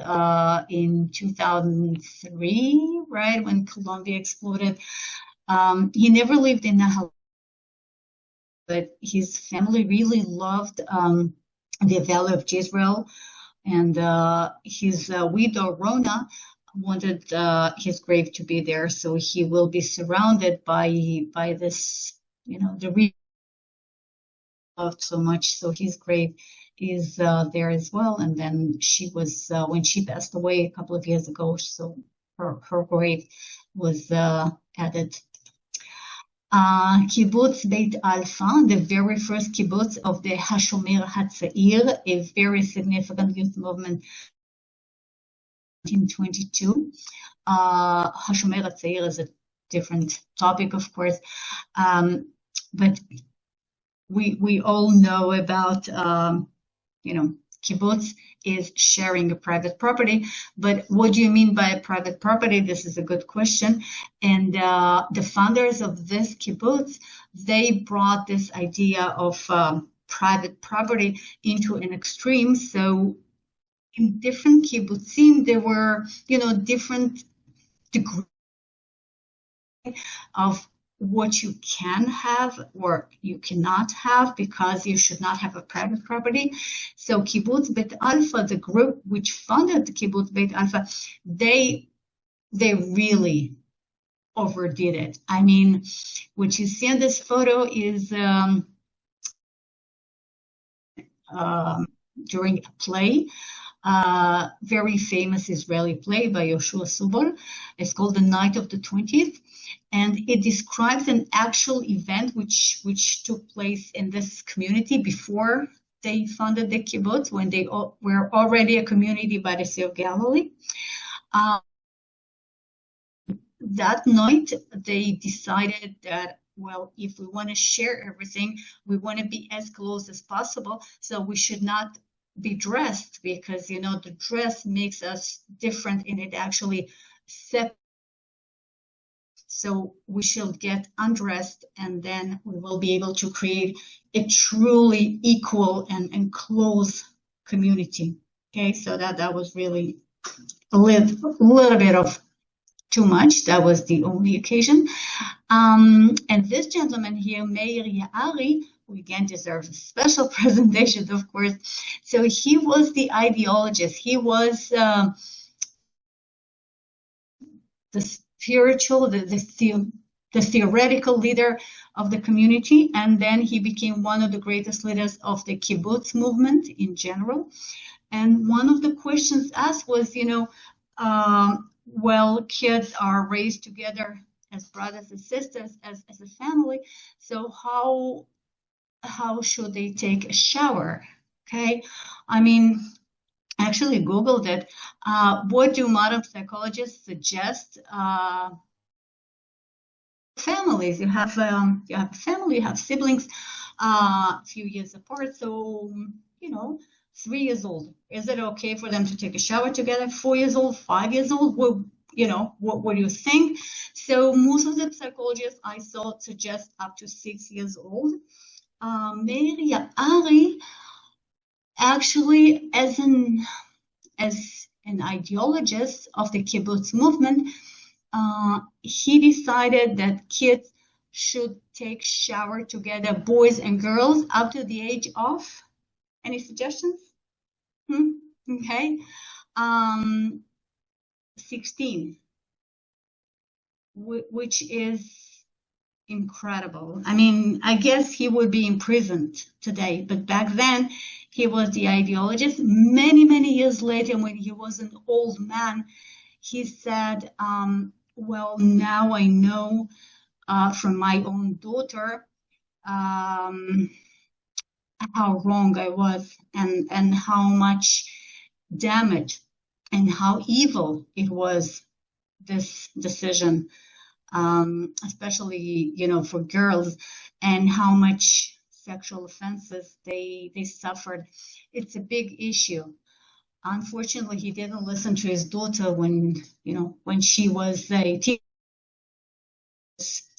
in 2003, right, when Columbia exploded. He never lived in Nahal, but his family really loved the Valley of Jezreel. And his widow, Rona, wanted his grave to be there, so he will be surrounded by this, the region loved so much. So his grave is there as well. And then she was, when she passed away a couple of years ago, so her grave was added. Kibbutz Beit Alpha, the very first kibbutz of the Hashomer HaTzair, a very significant youth movement in 1922. Hashomer HaTzair is a different topic, of course, but we all know about, kibbutz is sharing a private property. But what do you mean by a private property? This is a good question. And the founders of this kibbutz, they brought this idea of private property into an extreme. So in different kibbutzim, there were, different degrees of what you can have or you cannot have, because you should not have a private property. So Kibbutz Beit Alpha, the group which funded the Kibbutz Beit Alpha, they really overdid it. I mean, what you see in this photo is during a play, very famous Israeli play by Yoshua Subol. It's called The Night of the 20th. And it describes an actual event which took place in this community before they founded the kibbutz, when they were already a community by the Sea of Galilee. That night, they decided that, well, if we want to share everything, we want to be as close as possible, so we should not be dressed, because, the dress makes us different and it actually separates. So we should get undressed, and then we will be able to create a truly equal and close community. Okay, so that was really a little bit of too much. That was the only occasion. And this gentleman here, Meir Yaari, who again deserves a special presentation, of course. So he was the ideologist. He was the spiritual, the theoretical leader of the community, and then he became one of the greatest leaders of the kibbutz movement in general. And one of the questions asked was, well, kids are raised together as brothers and sisters, as a family. So how should they take a shower? Okay, I mean, I actually Googled it. What do modern psychologists suggest? Families, you have a family, you have siblings, a few years apart, so 3 years old. Is it okay for them to take a shower together? 4 years old, 5 years old? Well, what do you think? So most of the psychologists I saw suggest up to 6 years old. Meir Yaari, actually, as an ideologist of the kibbutz movement, he decided that kids should take shower together, boys and girls, up to the age of, any suggestions? Okay, 16, which is incredible. I mean, I guess he would be imprisoned today, but back then he was the ideologist. Many years later, when he was an old man, he said, well, now I know from my own daughter how wrong I was, and how much damage and how evil it was, this decision, especially for girls, and how much sexual offenses they suffered. It's a big issue. Unfortunately, he didn't listen to his daughter when she was a teenager,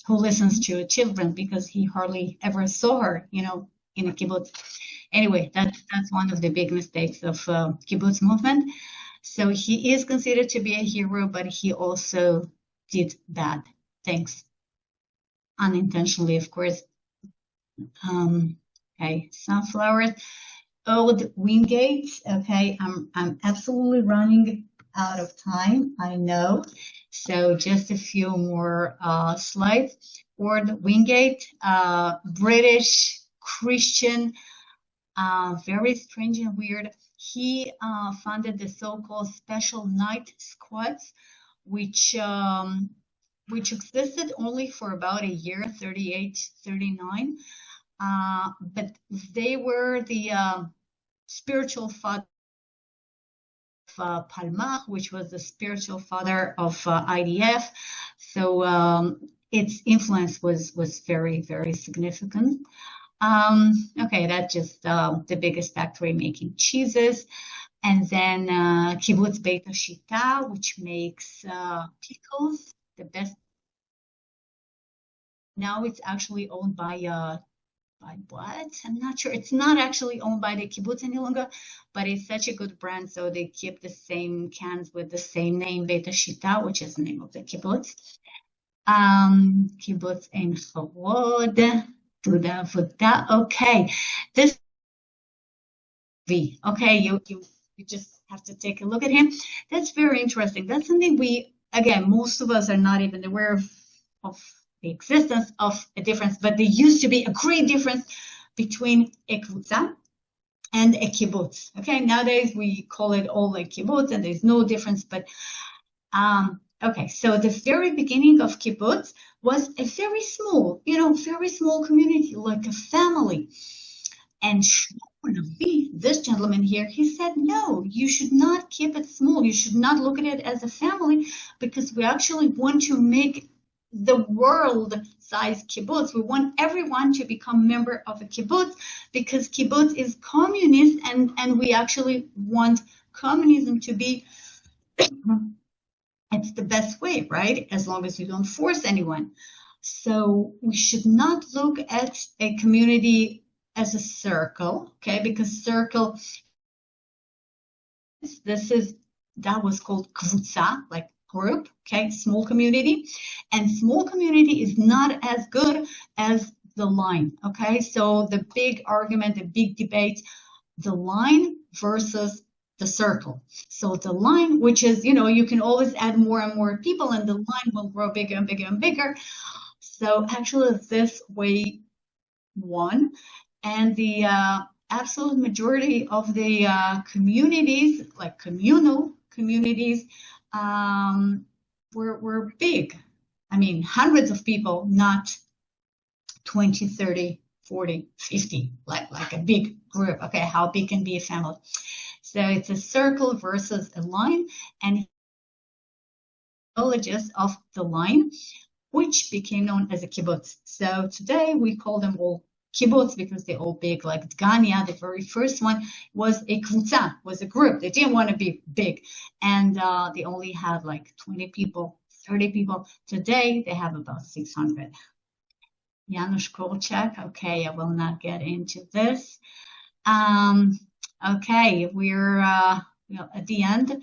who listens to children, because he hardly ever saw her, in a kibbutz. Anyway, that's one of the big mistakes of kibbutz movement. So he is considered to be a hero, but he also did bad things, unintentionally, of course. Okay, sunflowers. Old Wingates. Okay, I'm absolutely running out of time, I know. So just a few more slides. Old Wingate, British Christian, very strange and weird. He founded the so-called Special Night Squads, which existed only for about a year, 38, 39. But they were the spiritual father of Palmach, which was the spiritual father of IDF. So its influence was very, very significant. Okay, that's just the biggest factory making cheeses. And then Kibbutz Beit Shita, which makes pickles, the best. Now it's actually owned by what? I'm not sure. It's not actually owned by the kibbutz any longer, but it's such a good brand, so they keep the same cans with the same name, Beit Shita, which is the name of the kibbutz. Kibbutz Ein Chorod. Okay, this V. Okay, you just have to take a look at him. That's very interesting. That's something most of us are not even aware of the existence of a difference, but there used to be a great difference between a kvutza and a kibbutz. Okay, nowadays we call it all a kibbutz, and there's no difference. But okay, so the very beginning of kibbutz was a very small community, like a family. And this gentleman here, he said, no, you should not keep it small. You should not look at it as a family, because we actually want to make the world-sized kibbutz. We want everyone to become member of a kibbutz, because kibbutz is communist, and we actually want communism to be, it's the best way, right? As long as you don't force anyone. So we should not look at a community as a circle, okay? Because circle, that was called kvutza, like group, okay, small community, and small community is not as good as the line, okay? So the big argument, the big debate, the line versus the circle. So the line, which is, you can always add more and more people, and the line will grow bigger and bigger and bigger. So actually this way won, and the absolute majority of the communities, like communal communities, were big. I mean, hundreds of people, not 20, 30, 40, 50, like a big group. Okay, how big can be a family? So it's a circle versus a line, and villages of the line, which became known as a kibbutz. So today we call them all kibbutz because they're all big, like Dgania, the very first one, was a kvutza, was a group. They didn't want to be big. And they only had like 20 people, 30 people. Today they have about 600. Yanush Korchak, okay, I will not get into this. Okay, we're at the end.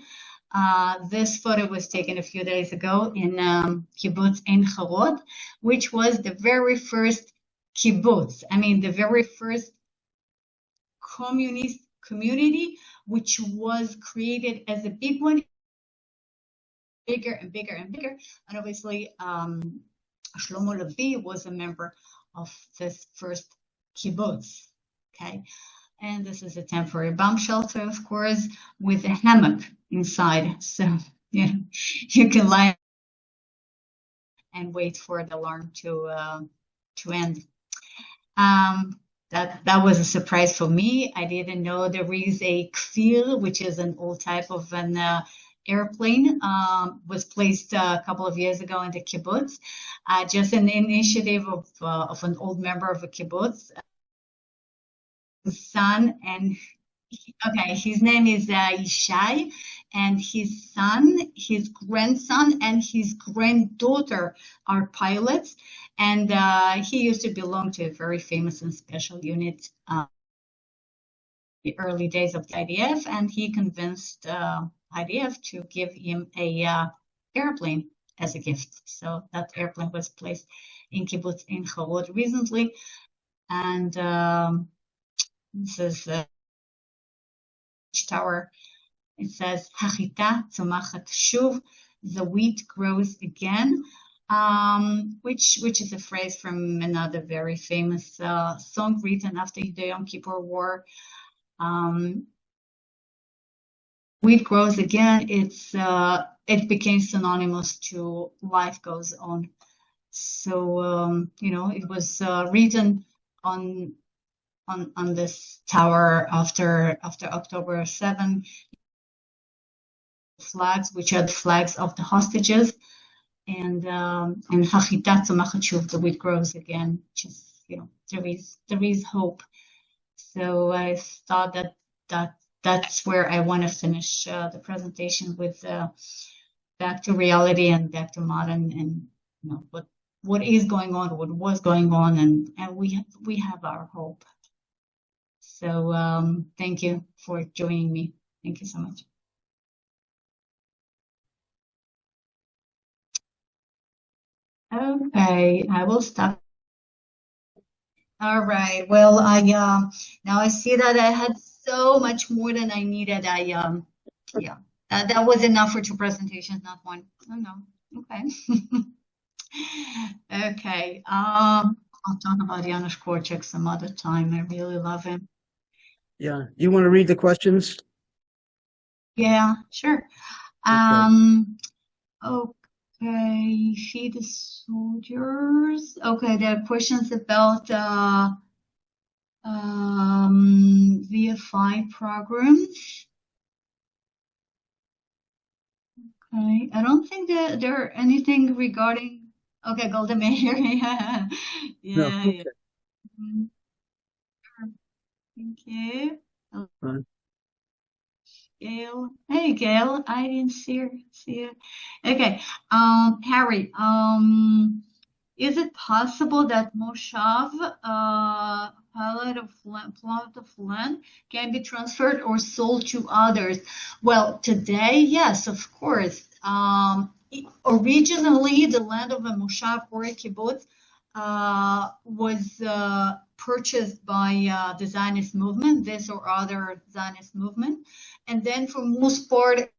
This photo was taken a few days ago in kibbutz Ein Charod, which was the very first kibbutz. I mean, the very first communist community, which was created as a big one, bigger and bigger and bigger. And obviously, Shlomo Levi was a member of this first kibbutz. Okay. And this is a temporary bomb shelter, of course, with a hammock inside. So you can lie and wait for the alarm to end. That was a surprise for me. I didn't know there is a kfir, which is an old type of an airplane, was placed a couple of years ago in the kibbutz. Just an initiative of an old member of a kibbutz. Son and okay, his name is Yishai, and his son, his grandson, and his granddaughter are pilots, and he used to belong to a very famous and special unit the early days of the IDF, and he convinced IDF to give him a airplane as a gift. So that airplane was placed in kibbutz Ein Charod recently, and this is the tower. It says, Hachita tzomachat shuv, the wheat grows again, which is a phrase from another very famous song written after the Yom Kippur War. Wheat grows again. It became synonymous to life goes on. So it was written on this tower after October 7, flags, which are the flags of the hostages, and Hachita tzomachat shuv, the wheat grows again, which is, there is hope. So I thought that's where I want to finish the presentation with back to reality and back to modern, and what is going on, what was going on, and we have our hope. So thank you for joining me. Thank you so much. Okay, I will stop. All right. Well, now I see that I had so much more than I needed. That was enough for 2 presentations, not 1. Oh no. Okay. Okay. I'll talk about Yanush Korchak some other time. I really love him. Yeah. You want to read the questions? Yeah, sure. Okay, feed the soldiers. Okay, there are questions about VFI programs. Okay, I don't think that there are anything regarding. Okay, Golda Meir. Yeah. No, okay. Yeah. Thank you. Gail. Hey, Gail. I didn't see you. Okay. Harry. Is it possible that moshav, plot of land, can be transferred or sold to others? Well, today, yes, of course. Originally, the land of a moshav or a kibbutz was purchased by the Zionist movement, this or other Zionist movement, and then for most part,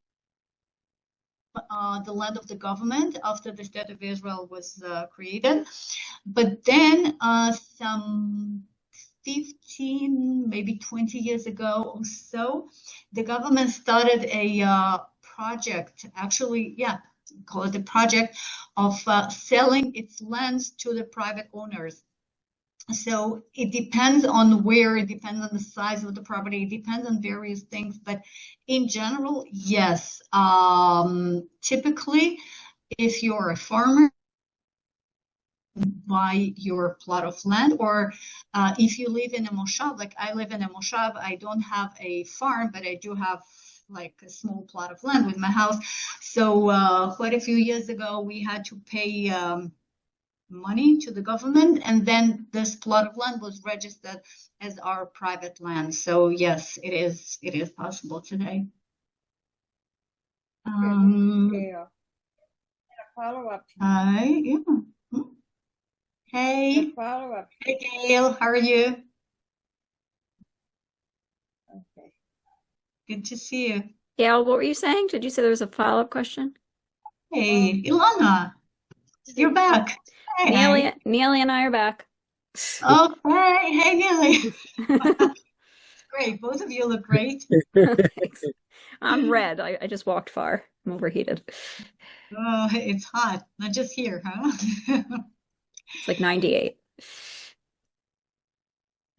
the land of the government after the State of Israel was created. But then some 15, maybe 20 years ago or so, the government started a project, actually, call it the project of selling its lands to the private owners. So it depends on where, it depends on the size of the property, it depends on various things, but in general, yes. Typically, if you're a farmer, buy your plot of land, or if you live in a moshav, like I live in a moshav, I don't have a farm, but I do have like a small plot of land with my house. So quite a few years ago, we had to pay money to the government, and then this plot of land was registered as our private land. So yes, it is possible today. Yeah. Follow-up. Yeah. Hey. Follow-up. Hey, Gail, how are you? Okay. Good to see you. Gail, what were you saying? Did you say there was a follow-up question? Hey, Ilana, you're back. Hey. Neely and I are back. Oh, hey, Neely. Great, both of you look great. Thanks. I'm red. I just walked far. I'm overheated. Oh, it's hot, not just here, huh? It's like 98.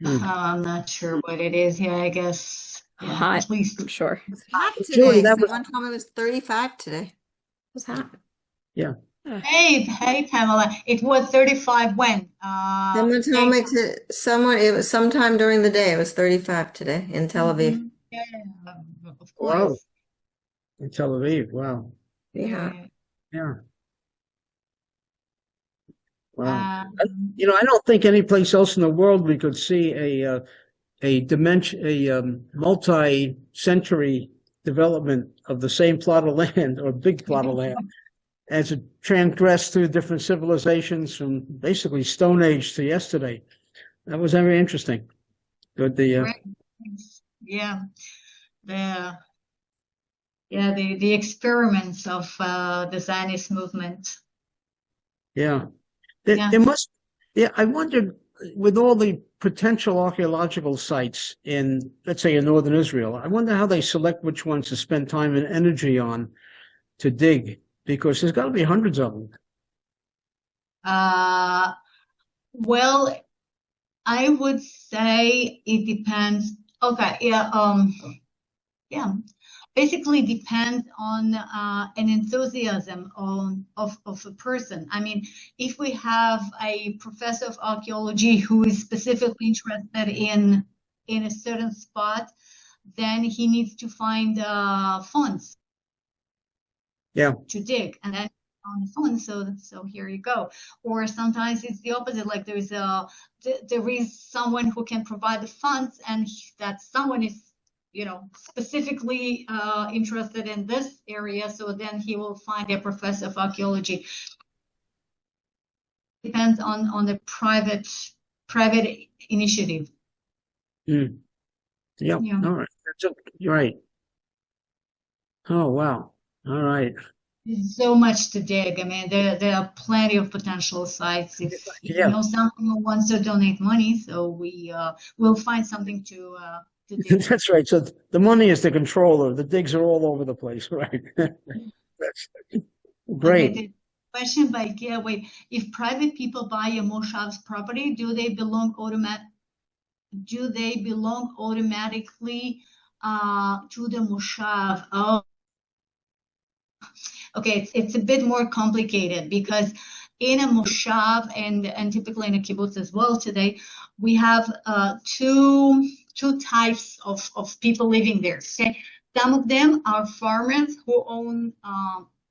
I'm not sure what it is. Yeah, I guess. Yeah, Hot, at least. I'm sure. It's hot today. Julie, that was- Someone told me it was 35 today. What's that? Yeah. Hey, Pamela. It was 35 when? Someone told me it was sometime during the day. It was 35 today in Tel Aviv. Yeah, of Wow. course. In Tel Aviv. Wow. Yeah. Yeah. Wow. Um, I don't think any place else in the world we could see a multi-century development of the same plot of land or big plot of land as it transgressed through different civilizations from basically Stone Age to yesterday. That was very interesting. But Right. Yeah, the experiments of the Zionist movement. yeah. Yeah. There must, I wondered, with all the potential archaeological sites in, let's say, in northern Israel, I wonder how they select which ones to spend time and energy on to dig, because there's got to be hundreds of them. Well, I would say it depends. Okay, yeah. Basically depends on an enthusiasm of a person. I mean, if we have a professor of archaeology who is specifically interested in a certain spot, then he needs to find funds. Yeah. To dig, and then on the funds. So here you go. Or sometimes it's the opposite. Like there is someone who can provide the funds, and that someone is, specifically interested in this area, so then he will find a professor of archaeology. Depends on the private initiative. Mm. Yeah. All right. You're right. Oh, wow. All right. There's so much to dig. I mean, there are plenty of potential sites. If someone wants to donate money, so we'll find something to dig. That's right. So the money is the controller. The digs are all over the place, right? That's great. Okay, the question by Gail, wait, if private people buy a moshav's property, do they belong automatically to the moshav? Oh, okay, it's a bit more complicated, because in a moshav and typically in a kibbutz as well today, we have two types of people living there. Okay, some of them are farmers who own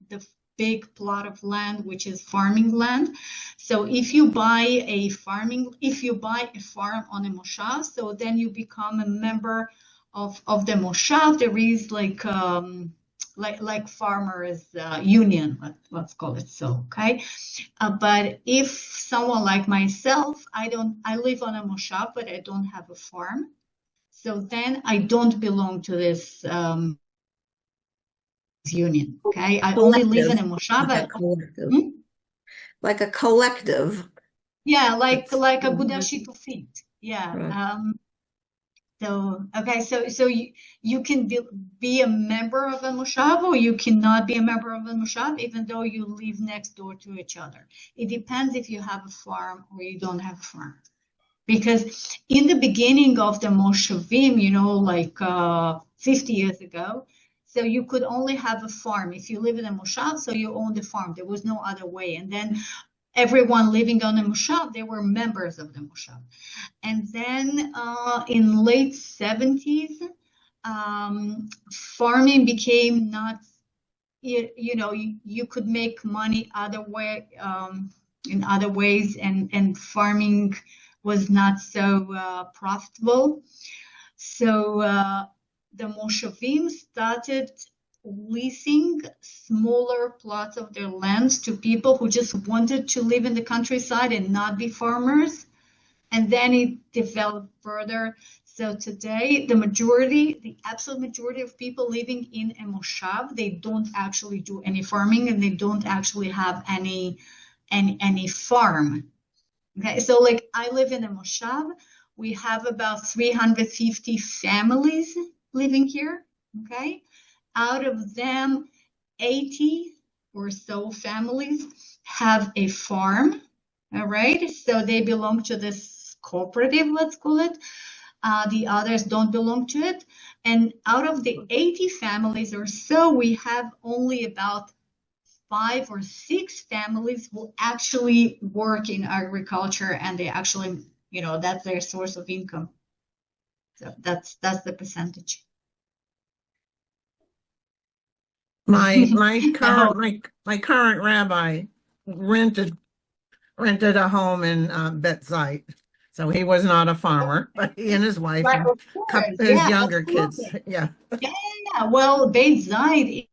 the big plot of land, which is farming land. So if you buy a farm on a moshav, so then you become a member of the moshav. There is like farmers union, let's call it so. Okay, but if someone like myself, I live on a moshav, but I don't have a farm. So then I don't belong to this union. Okay, I only live in a moshav. Like a collective. Yeah, like a Aguda Shitufit. Yeah. Right. So, okay, so you can be a member of a moshav, or you cannot be a member of a moshav, even though you live next door to each other. It depends if you have a farm or you don't have a farm. Because in the beginning of the moshavim, like 50 years ago, so you could only have a farm. If you live in a moshav, so you own the farm. There was no other way. And then everyone living on the moshav, they were members of the moshav. And then in late 70s, farming became not, you could make money in other ways, and farming was not so profitable. So the moshavim started leasing smaller plots of their lands to people who just wanted to live in the countryside and not be farmers. And then it developed further. So today, the absolute majority of people living in a moshav, they don't actually do any farming, and they don't actually have any farm. Okay, so like I live in a moshav. We have about 350 families living here. Okay, out of them, 80 or so families have a farm. All right, so they belong to this cooperative, let's call it. The others don't belong to it. And out of the 80 families or so, we have only about 5 or 6 families who actually work in agriculture, and they actually, that's their source of income. So that's the percentage. My current rabbi rented a home in Bet Zite. So he was not a farmer, but he and his wife and his younger kids. Yeah. Well, Beit Zite,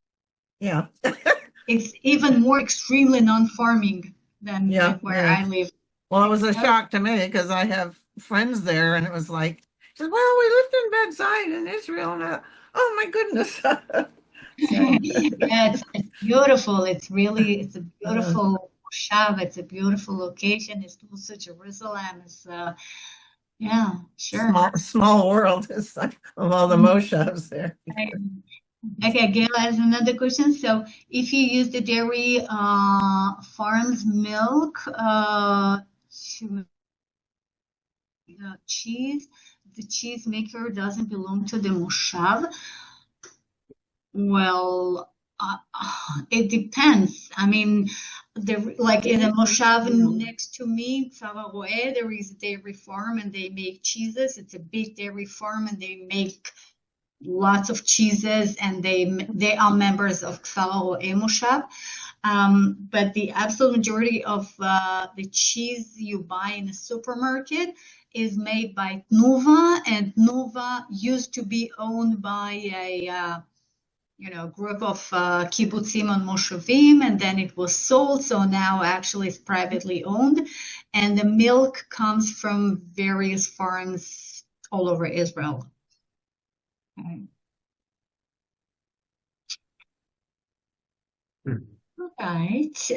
it's even more extremely non-farming than where I live. Well, it was a shock to me because I have friends there, and it was like, well, we lived in Bet Zite in Israel, and oh my goodness. It's beautiful. It's a beautiful moshav. It's a beautiful location. It's also Jerusalem. It's sure. Small world of all the moshavs there. Okay, Gail has another question. So if you use the dairy farm's milk to cheese, the cheese maker doesn't belong to the moshav. Well, it depends. I mean, like in the moshav next to me, Tzava Roeh, there is a dairy farm, and they make cheeses. It's a big dairy farm, and they make lots of cheeses, and they are members of Tzava Roeh moshav. But the absolute majority of the cheese you buy in a supermarket is made by Tnuva, and Tnuva used to be owned by a group of kibbutzim and moshavim, and then it was sold. So now actually it's privately owned, and the milk comes from various farms all over Israel. Okay. All right.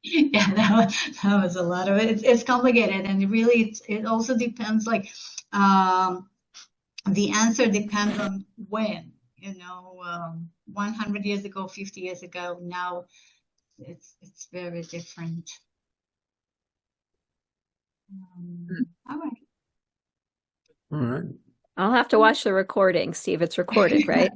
Yeah, that was a lot of it. It's complicated, and really it also depends. Like the answer depends on when. 100 years ago, 50 years ago, now it's very different. All right. I'll have to watch the recording, Steve. It's recorded, right?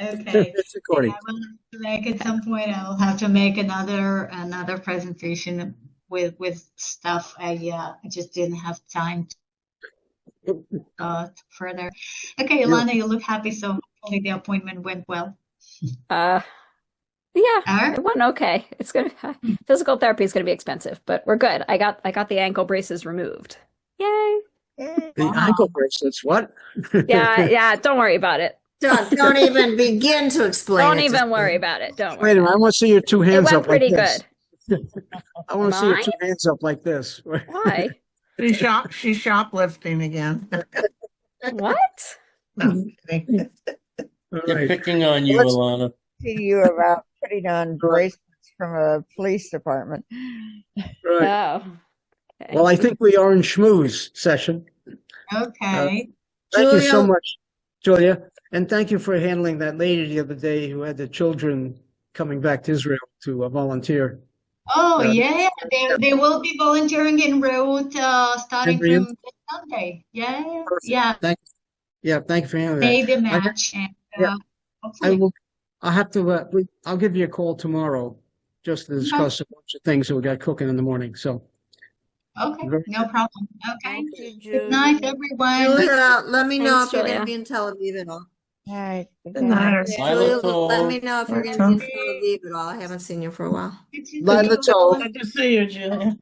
Okay. It's recording. I will have to make at some point. I'll have to make another presentation with stuff. I just didn't have time to further. Okay, Ilana, you look happy, so hopefully the appointment went well. It went okay. It's gonna physical therapy is gonna be expensive, but we're good. I got the ankle braces removed. Yay! The ankle bracelets, what? Yeah, don't worry about it. Don't even begin to explain. Don't even worry about it. Don't worry. Wait a minute, I want to see your two hands It up went like pretty this. good. I want to see your two hands up like this. Why? She's shoplifting again. What? No, kidding. They're picking on you, Ilana. See you about putting on bracelets from a police department. Right. Oh. Okay. Well, I think we are in schmooze session. Okay. Thank you so Julia, much, Julia. And thank you for handling that lady the other day who had the children coming back to Israel to volunteer. Oh, Yeah. yeah, they will be volunteering en route starting Good for you. from this Sunday. Yeah, Perfect. yeah. Thank you. Yeah, thank you for handling Made the that. match, and Yeah. I hopefully. will. I'll have to. I'll give you a call tomorrow just to discuss a bunch of things that we got cooking in the morning. So. Okay, Very no problem. Okay. Thank you, Good night, Julia. everyone. Julia, let me know Thanks, if you're going Julia. to be in Tel Aviv at all. All right. Good night. Julia, Lila let me Tov. know if you're going to be in Tel Aviv at all. I haven't seen you for a while. Good to see Lila you. Tov. Good to see you, Julia.